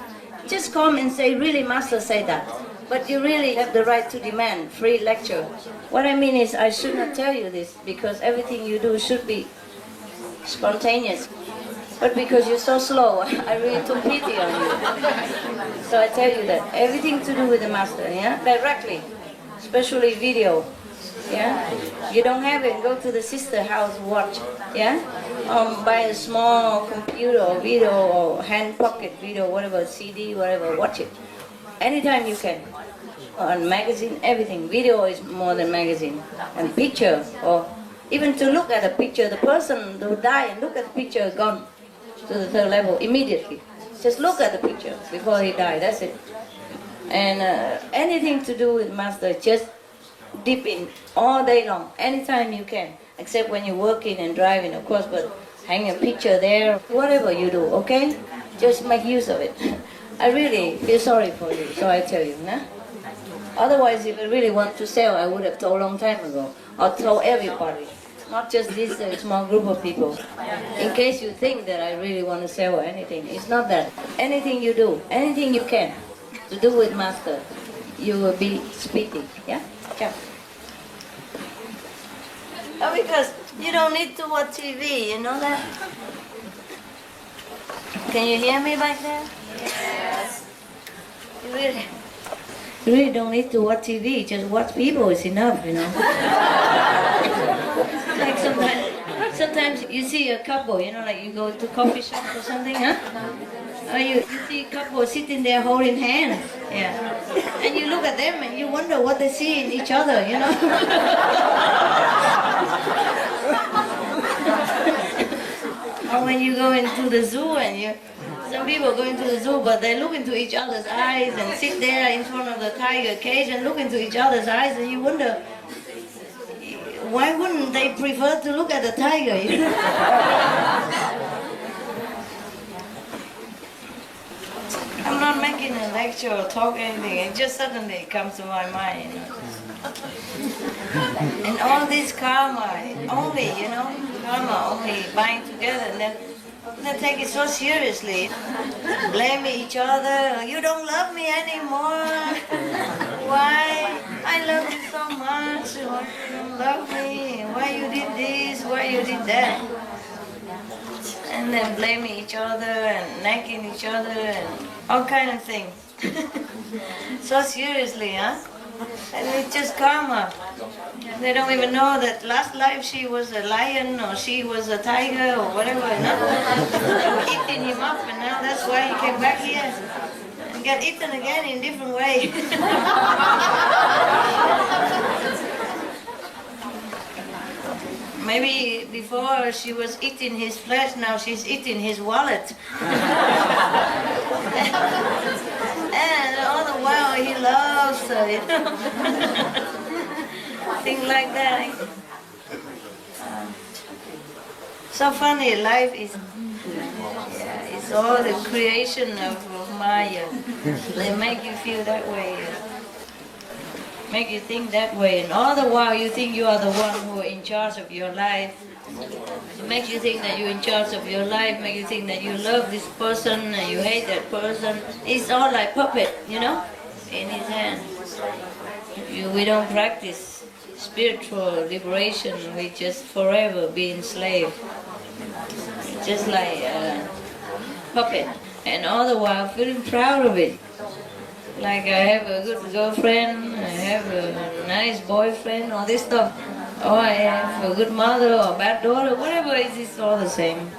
just come and say, really, Master say that. But you really have the right to demand free lecture. What I mean is, I should not tell you this, because everything you do should be spontaneous. But because you're so slow, I really took pity on you. So I tell you that. Everything to do with the Master, yeah? Directly. Especially video, yeah? You don't have it, go to the sister house, watch, yeah? Buy a small computer or video or hand pocket video, whatever, CD, whatever, watch it. Anytime you can. On magazine, everything. Video is more than magazine. And picture, or even to look at a picture, the person who died and look at the picture, gone to the third level immediately. Just look at the picture before he died, that's it. And anything to do with Master, just dip in all day long, anytime you can. Except when you're working and driving, of course, but hang a picture there, whatever you do, okay? Just make use of it. I really feel sorry for you, so I tell you, nah? Otherwise, if I really want to sell, I would have told a long time ago. Or told everybody, not just this small group of people. In case you think that I really want to sell or anything, it's not that. Anything you do, anything you can to do with Master, you will be speaking, yeah? Come. Oh, because you don't need to watch TV, you know that? Can you hear me back there? Yes. You really don't need to watch TV, just watch people is enough, you know. Like sometimes you see a couple, you know, like you go to coffee shop or something, huh? Or you see a couple sitting there holding hands, yeah. And you look at them and you wonder what they see in each other, you know. Or when you go into the zoo and some people go into the zoo, but they look into each other's eyes and sit there in front of the tiger cage and look into each other's eyes, and you wonder, why wouldn't they prefer to look at the tiger, you know? I'm not making a lecture or talk anything, it just suddenly comes to my mind, you know. And all this karma, only, you know, karma only bind together, and then they take it so seriously, blame each other, you don't love me anymore, why, I love you so much, why you don't love me, why you did this, why you did that, and then blaming each other and nagging each other and all kind of things, so seriously, huh? And it's just karma. They don't even know that last life she was a lion or she was a tiger or whatever, no? They were eating him up, and now that's why he came back here and got eaten again in different way. Maybe before she was eating his flesh, now she's eating his wallet. And all the while he loves her, you know. Things like that. So funny, life is, yeah, it's all the creation of Maya. They make you feel that way, make you think that way, and all the while you think you are the one who are in charge of your life. It makes you think that you're in charge of your life, make you think that you love this person and you hate that person. It's all like puppet, you know, in his hand. We don't practice spiritual liberation, we just forever be enslaved. Just like a puppet. And all the while feeling proud of it. Like I have a good girlfriend, I have a nice boyfriend, all this stuff. Or I have a good mother or a bad daughter, whatever it is, it's all the same.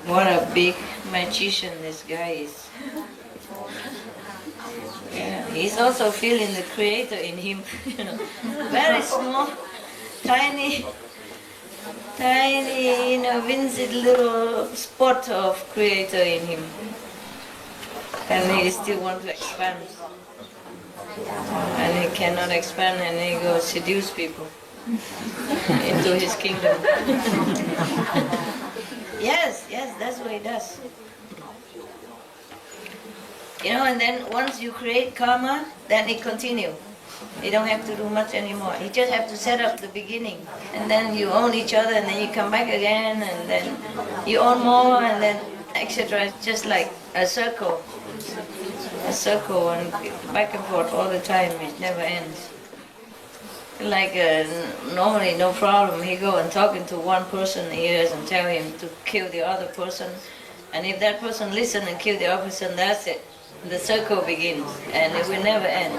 What a big magician this guy is. Yeah, he's also feeling the creator in him, you know. Very small, tiny, you know, vincent little spot of creator in him. And he still wants to expand. And he cannot expand, and he goes seduce people into his kingdom. Yes, that's what he does. You know, and then once you create karma, then it continues. You don't have to do much anymore. You just have to set up the beginning. And then you own each other, and then you come back again, and then you own more, and then etc. It's just like a circle. A circle, and back and forth all the time. It never ends. Like normally, no problem. He go and talking to one person ears and tell him to kill the other person. And if that person listen and kill the other person, that's it. The circle begins, and it will never end.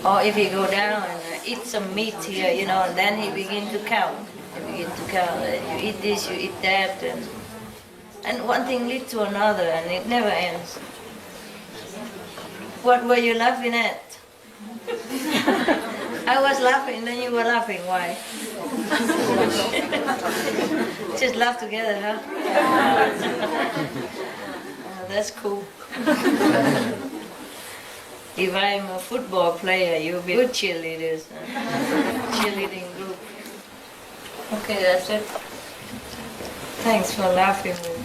Or if he go down and eat some meat here, you know, and then he begin to count. He begin to count. You eat this, you eat that, and one thing leads to another, and it never ends. What were you laughing at? I was laughing, then you were laughing. Why? Just laugh together, huh? Oh, that's cool. If I'm a football player, you'll be good cheerleaders. Cheerleading group. Okay, that's it. Thanks for laughing with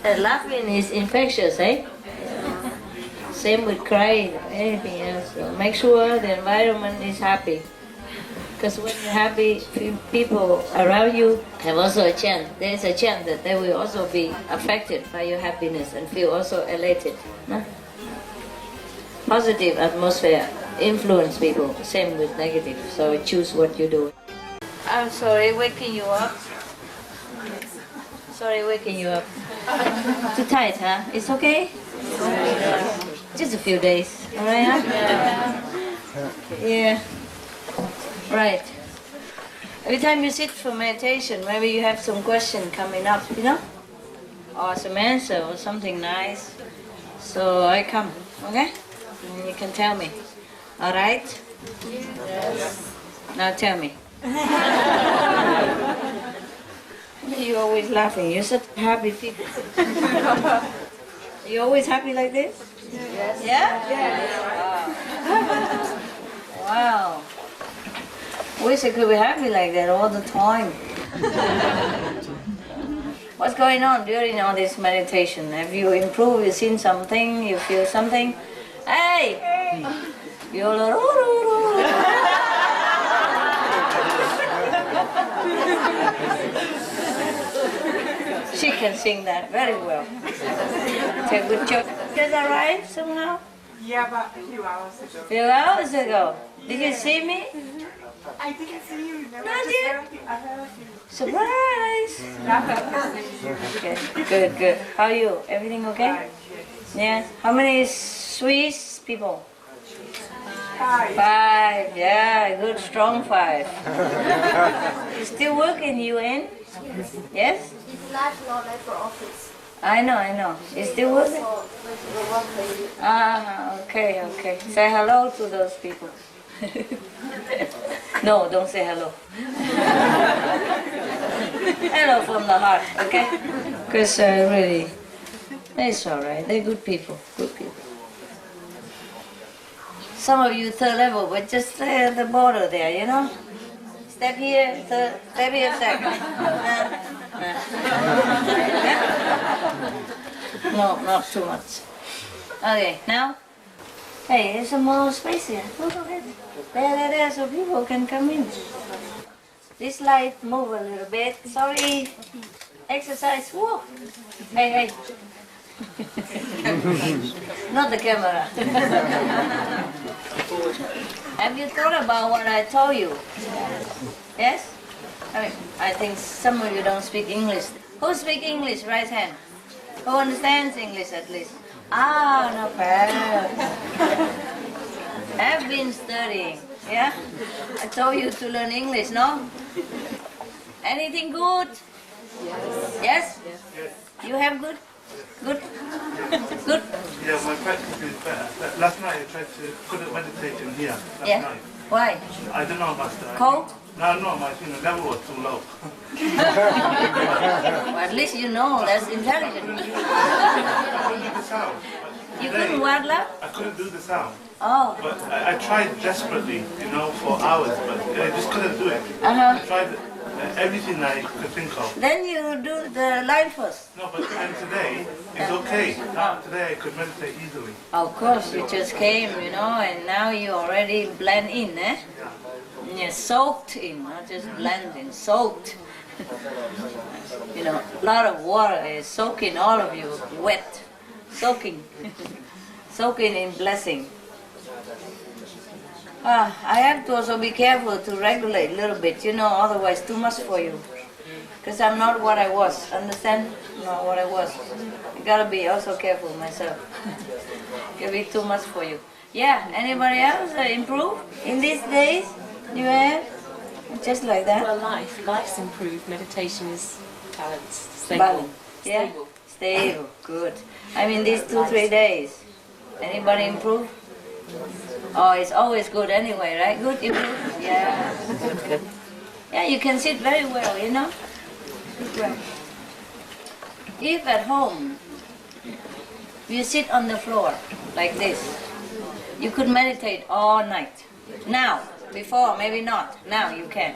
me. Laughing is infectious, eh? Same with crying, anything else. So make sure the environment is happy. Because when you're happy, people around you have also a chance. There is a chance that they will also be affected by your happiness and feel also elated. No? Positive atmosphere influence people, same with negative. So choose what you do. I'm sorry waking you up. Sorry waking you up. Too tight, huh? It's okay? Just a few days, alright, huh? Yeah. Right. Every time you sit for meditation, maybe you have some question coming up, you know? Or some answer or something nice. So I come, okay? And you can tell me. Alright? Yes. Now tell me. You're always laughing. You're such happy people. You always happy like this? Yes. Yeah? Yes. Wow. Wish I could be happy like that all the time. What's going on during all this meditation? Have you improved? You seen something? You feel something? Hey! She can sing that very well. It's a good job. Did that right somehow? Yeah, but a few hours ago. Few hours ago. Did you see me? I didn't see you. No, Not just yet. I heard you. Surprise! Okay, good. How are you? Everything okay? Yeah. How many Swiss people? 5. 5. Yeah, good, strong 5. You still work in UN? Yes? It's life, not like for office. I know. You still working? Ah, okay. Say hello to those people. No, don't say hello. Hello from the heart, okay? Because really, it's alright. They're good people. Some of you third level, but just stay at the border there, you know? Step here, third, step here, second. No, not too much. Okay, now? Hey, there's some more space here. Go ahead. There, so people can come in. This light move a little bit. Sorry. Exercise. Whoa. Hey. Not the camera. Have you thought about what I told you? Yes? I think some of you don't speak English. Who speak English? Right hand. Who understands English at least? Ah, not bad. I've been studying, yeah? I told you to learn English, no? Anything good? Yes. Yes? You have good? Good? Good? Yeah, my practice is better. Last night I tried to put a meditation here. Last night. Why? I don't know, Master. Cold? No, my level was too low. Well, at least you know that's intelligent. The sound. You couldn't what, love? I couldn't do the sound. Oh. But I tried desperately, for hours, but I just couldn't do it. Uh-huh. I tried everything I could think of. Then you do the line first. No, but and today, it's okay. Today I could meditate easily. Of course, you just came, and now you already blend in, eh? You're soaked in, not just blend in, soaked. A lot of water is soaking all of you, wet, soaking, soaking in blessing. I have to also be careful to regulate a little bit, otherwise too much for you. Because I'm not what I was, understand? Not what I was. I gotta be also careful myself. It can be too much for you. Yeah, anybody else improve in these days? You have? Just like that? Well, life's improved. Meditation is balanced, stable. Balance. Yeah? Stable, good. I mean these 2-3 days. Anybody improve? Oh, it's always good anyway, right? Good, you good? Yeah. Good. Yeah, you can sit very well, Well, if at home you sit on the floor like this, you could meditate all night. Now, before maybe not. Now you can.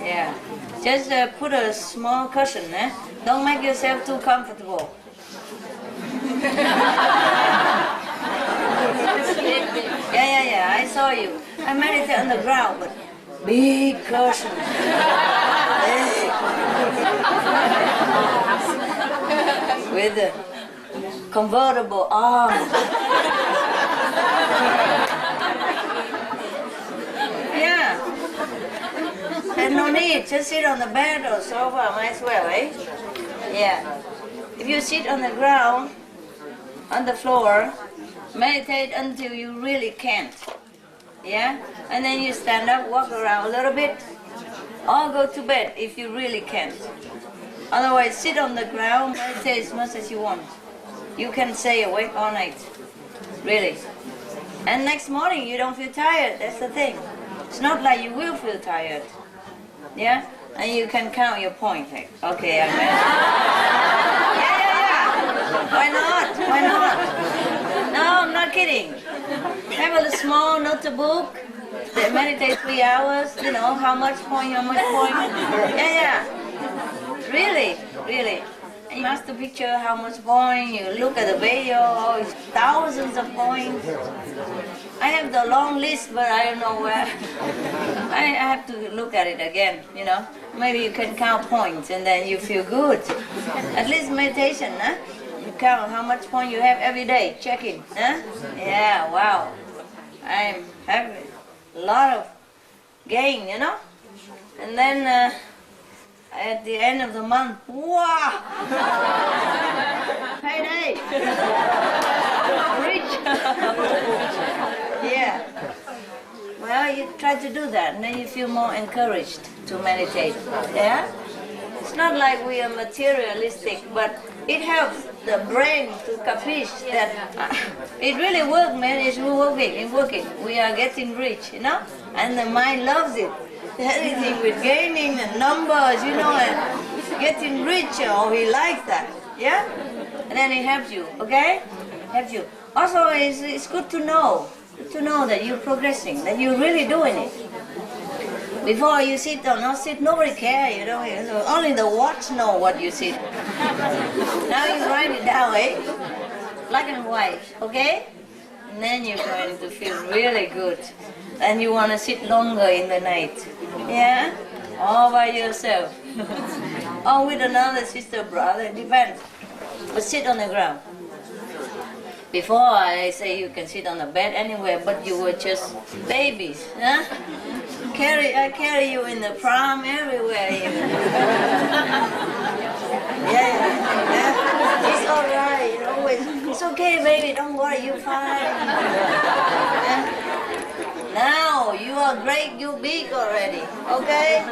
Yeah. Just put a small cushion, eh? Don't make yourself too comfortable. Yeah, I saw you. I meditate on the ground, but big cushion. With a convertible arm. Yeah. And no need, just sit on the bed or sofa, might as well, eh? Yeah. If you sit on the ground, on the floor, meditate until you really can't. Yeah? And then you stand up, walk around a little bit, or go to bed if you really can't. Otherwise, sit on the ground, meditate as much as you want. You can stay awake all night. Really. And next morning, you don't feel tired. That's the thing. It's not like you will feel tired. Yeah? And you can count your points. Like, okay, I meditated. Yeah. Why not? Why not? No, I'm not kidding. Have a small notebook. Meditate 3 hours. How much point, Yeah. Really. And you ask the picture how much point, you look at the video, it's thousands of points. I have the long list, but I don't know where. I have to look at it again, Maybe you can count points and then you feel good. At least meditation, huh? You count how much point you have every day, check it, huh? Yeah, wow. I'm having a lot of gain, And then at the end of the month, wow! Payday! Rich! Yeah. Well, you try to do that, and then you feel more encouraged to meditate. Yeah? It's not like we are materialistic, but it helps the brain to capiche that it really works, man. It's working. We are getting rich, And the mind loves it. Anything with gaining and numbers, and getting richer, he likes that, yeah? And then it helps you, okay? Helps you. Also, it's good to know that you're progressing, that you're really doing it. Before you sit or not sit, nobody cares, Only the watch know what you sit. Now you write it down, eh? Black and white, okay? And then you're going to feel really good. And you want to sit longer in the night. Yeah? All by yourself. Or with another sister, brother, depends. But sit on the ground. Before I say you can sit on the bed anywhere, but you were just babies, huh? I carry you in the prom everywhere. Yeah. It's all right. It's okay, baby. Don't worry. You're fine. Now you are great. You're big already. Okay.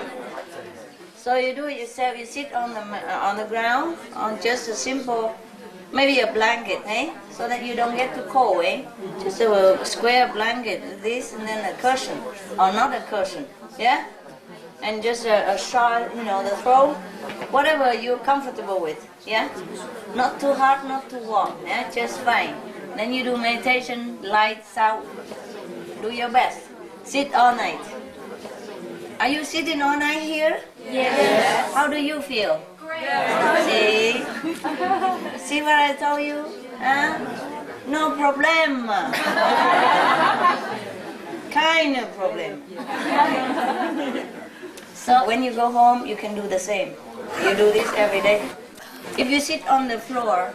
So you do it yourself. You sit on the ground on just a simple, maybe a blanket, eh? So that you don't get too cold, eh? Just a square blanket, this, and then a cushion, or not a cushion, yeah? And just a shawl, the throw, whatever you're comfortable with, yeah? Not too hot, not too warm, yeah? Just fine. Then you do meditation, lights out. Do your best. Sit all night. Are you sitting all night here? Yes. How do you feel? Great. See? See what I told you? Huh? No problem. Kind of problem. So when you go home, you can do the same. You do this every day. If you sit on the floor,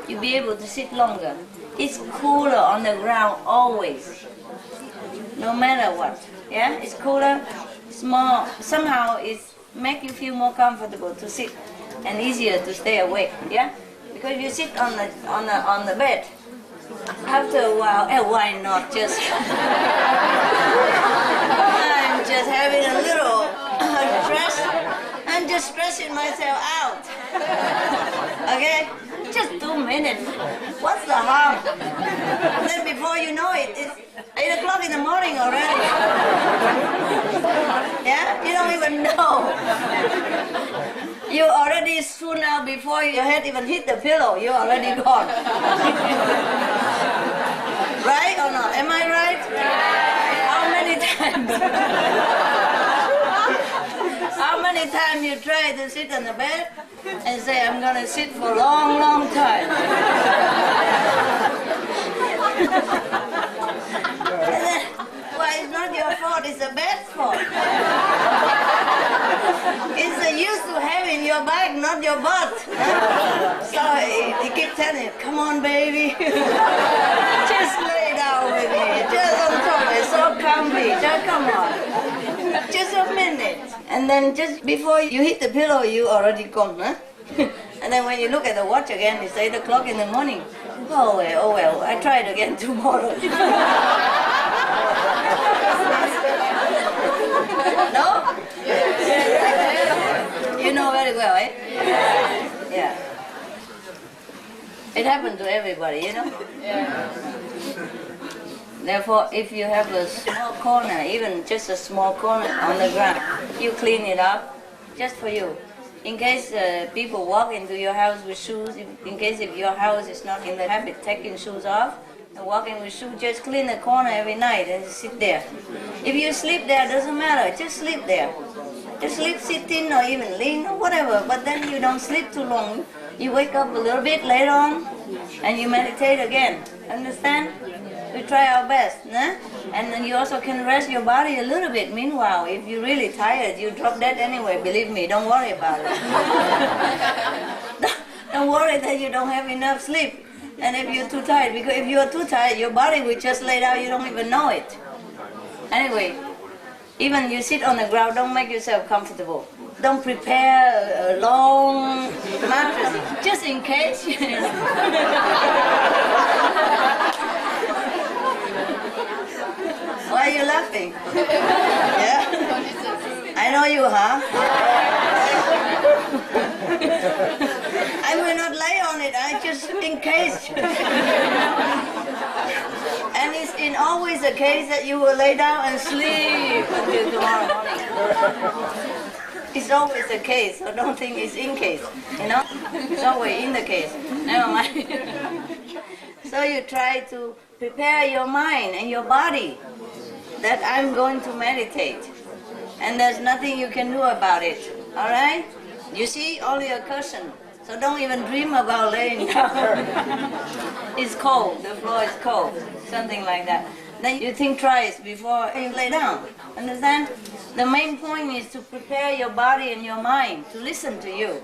you'll be able to sit longer. It's cooler on the ground always. No matter what. Yeah? It's cooler. It's more, somehow it's make you feel more comfortable to sit and easier to stay awake, yeah? Because if you sit on the bed, after a while, why not just I'm just having a little stress. I'm just stressing myself out. Okay? Just 2 minutes. What's the harm? Then before you know it, it's 8 o'clock in the morning already. Yeah? You don't even know. You already swoon out before your head even hit the pillow. You're already gone. Right or not? Am I right? How many times? How many times you try to sit on the bed and say, I'm going to sit for a long, long time. And then, well, it's not your fault, it's the bed's fault. It's the use to having your back, not your butt. So he keeps telling you, come on, baby. Just lay down with me. Just on top, it's so comfy. Just come on. Just a minute. And then just before you hit the pillow, you already gone, huh? And then when you look at the watch again, it's 8 o'clock in the morning. Oh well, I try it again tomorrow. No? You know very well, eh? Yeah. It happened to everybody, you know? Yeah. Therefore, if you have a small corner, even just a small corner on the ground, you clean it up just for you. In case people walk into your house with shoes, in case if your house is not in the habit of taking shoes off, and walking with shoes, just clean the corner every night and sit there. If you sleep there, doesn't matter, just sleep there. Just sleep sitting or even lean or whatever, but then you don't sleep too long. You wake up a little bit later on and you meditate again. Understand? We try our best, nah? And then you also can rest your body a little bit. Meanwhile, if you're really tired, you drop dead anyway, believe me, don't worry about it. Don't worry that you don't have enough sleep. And if you're too tired, because if you're too tired, your body will just lay down, you don't even know it. Anyway, even you sit on the ground, don't make yourself comfortable. Don't prepare a long mattress, just in case. Why are you laughing? Yeah? I know you, huh? I will not lay on it, just in case. And it's always the case that you will lay down and sleep until tomorrow morning. It's always the case, so don't think it's in case, you know? It's always in the case. Never mind. So you try to prepare your mind and your body that I'm going to meditate. And there's nothing you can do about it, all right? You see, only a cushion. So don't even dream about laying down. It's cold, the floor is cold, something like that. Then you think twice before you lay down, understand? The main point is to prepare your body and your mind to listen to you.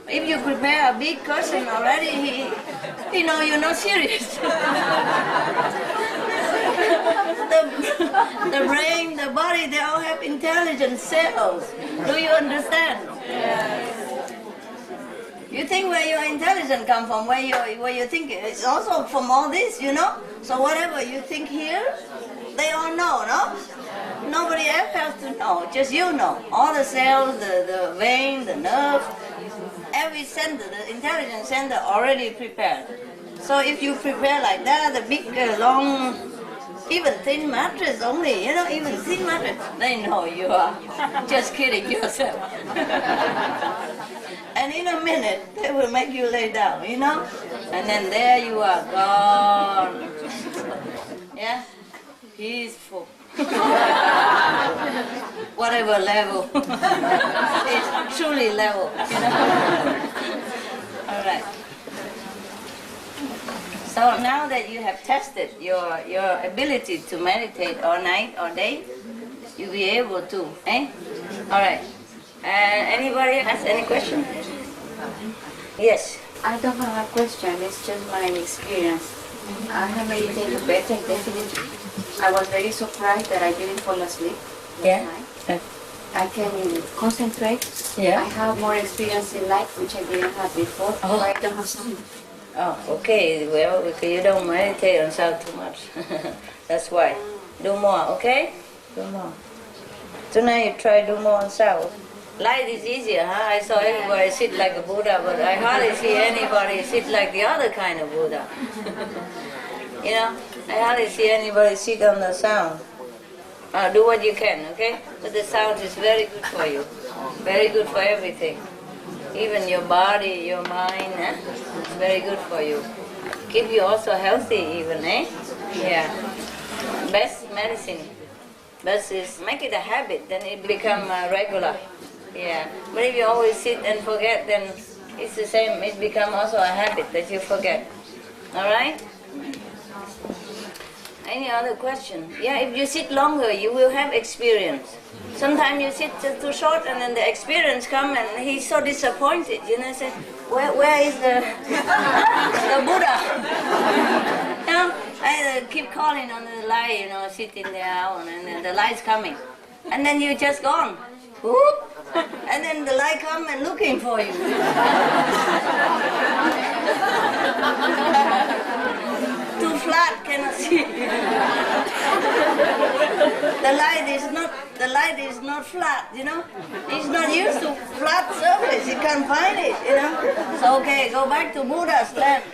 If you prepare a big cushion already, you know you're not serious. The brain, the body, they all have intelligent cells. Do you understand? Yes. You think where your intelligence come from, where you think it's also from all this, you know? So whatever you think here, they all know, no? Nobody else has to know, just you know. All the cells, the vein, the nerve, every center, the intelligence center already prepared. So if you prepare like that, the big, long, even thin mattress only, you know, even thin mattress, they know you are just kidding yourself. And in a minute, they will make you lay down, you know? And then there you are, gone. Yeah? Peaceful. Whatever level. It's truly level, you know? All right. So now that you have tested your ability to meditate all night, all day, you'll be able to, eh? All right. Anybody has any question? Yes. I don't have a question, it's just my experience. I have meditated better, definitely. I was very surprised that I didn't fall asleep Yeah. last night. I can concentrate. Yeah. I have more experience in life, which I didn't have before. Oh. I don't have some. Oh, okay. Well, because you don't meditate on sound too much. That's why. Do more, okay? Do more. Tonight you try do more on sound. Light is easier, huh? I saw everybody sit like a Buddha, but I hardly see anybody sit like the other kind of Buddha. You know, I hardly see anybody sit on the sound. Do what you can, okay? But the sound is very good for you. Very good for everything. Even your body, your mind, eh? It's very good for you. Keep you also healthy even, eh? Yeah. Best medicine. Best is make it a habit, then it become regular. Yeah. But if you always sit and forget, then it's the same. It become also a habit that you forget. All right? Any other question? Yeah, if you sit longer, you will have experience. Sometimes you sit too short and then the experience come and he's so disappointed, you know, say, where is the Buddha? You know, I keep calling on the light, you know, sitting there and then the light's coming. And then you just gone. Whoop, and then the light come and looking for you. Too flat, cannot see. The light is not flat, you know. It's not used to flat surface. You can't find it, you know. So okay, go back to Buddha, stand.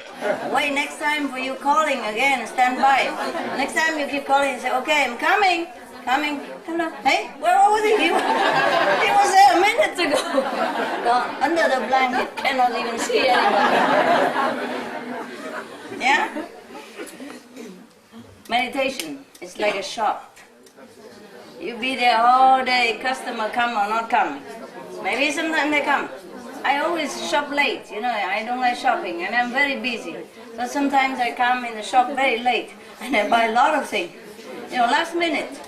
Wait next time for you calling again, stand by. Next time you keep calling, say, okay, I'm coming. Coming. Hey, where was he? He was there a minute ago. Gone under the blanket, cannot even see anybody. Yeah? Meditation is like a shop. You be there all day, customer come or not come. Maybe sometimes they come. I always shop late, you know, I don't like shopping and I'm very busy. So sometimes I come in the shop very late and I buy a lot of things. You know, last minute.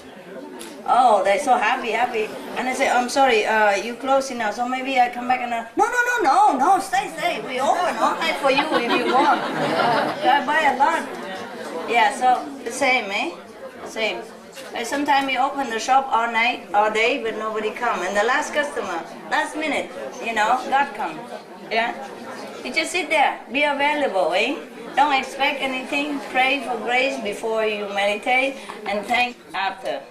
Oh, they're so happy. And I say, I'm sorry, you closing now, so maybe I come back and no, stay. We open all night for you if you want. I buy a lot. Yeah, so the same, eh? Same. Sometimes we open the shop all night, all day, but nobody come. And the last customer, last minute, you know, God come. Yeah? You just sit there, be available, eh? Don't expect anything, pray for grace before you meditate, and thank after.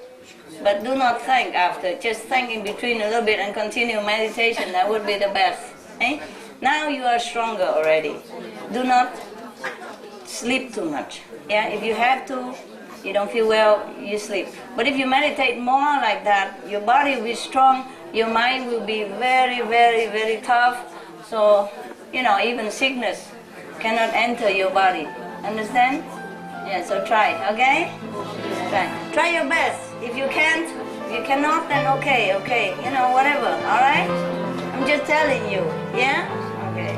But do not thank after, just thank in between a little bit and continue meditation, that would be the best. Eh? Now you are stronger already. Do not sleep too much. Yeah? If you have to, you don't feel well, you sleep. But if you meditate more like that, your body will be strong, your mind will be very, very, very tough. So, you know, even sickness cannot enter your body. Understand? Yeah, so try, okay? Try your best. If you can't, if you cannot, then okay, you know, whatever, all right? I'm just telling you, yeah? Okay.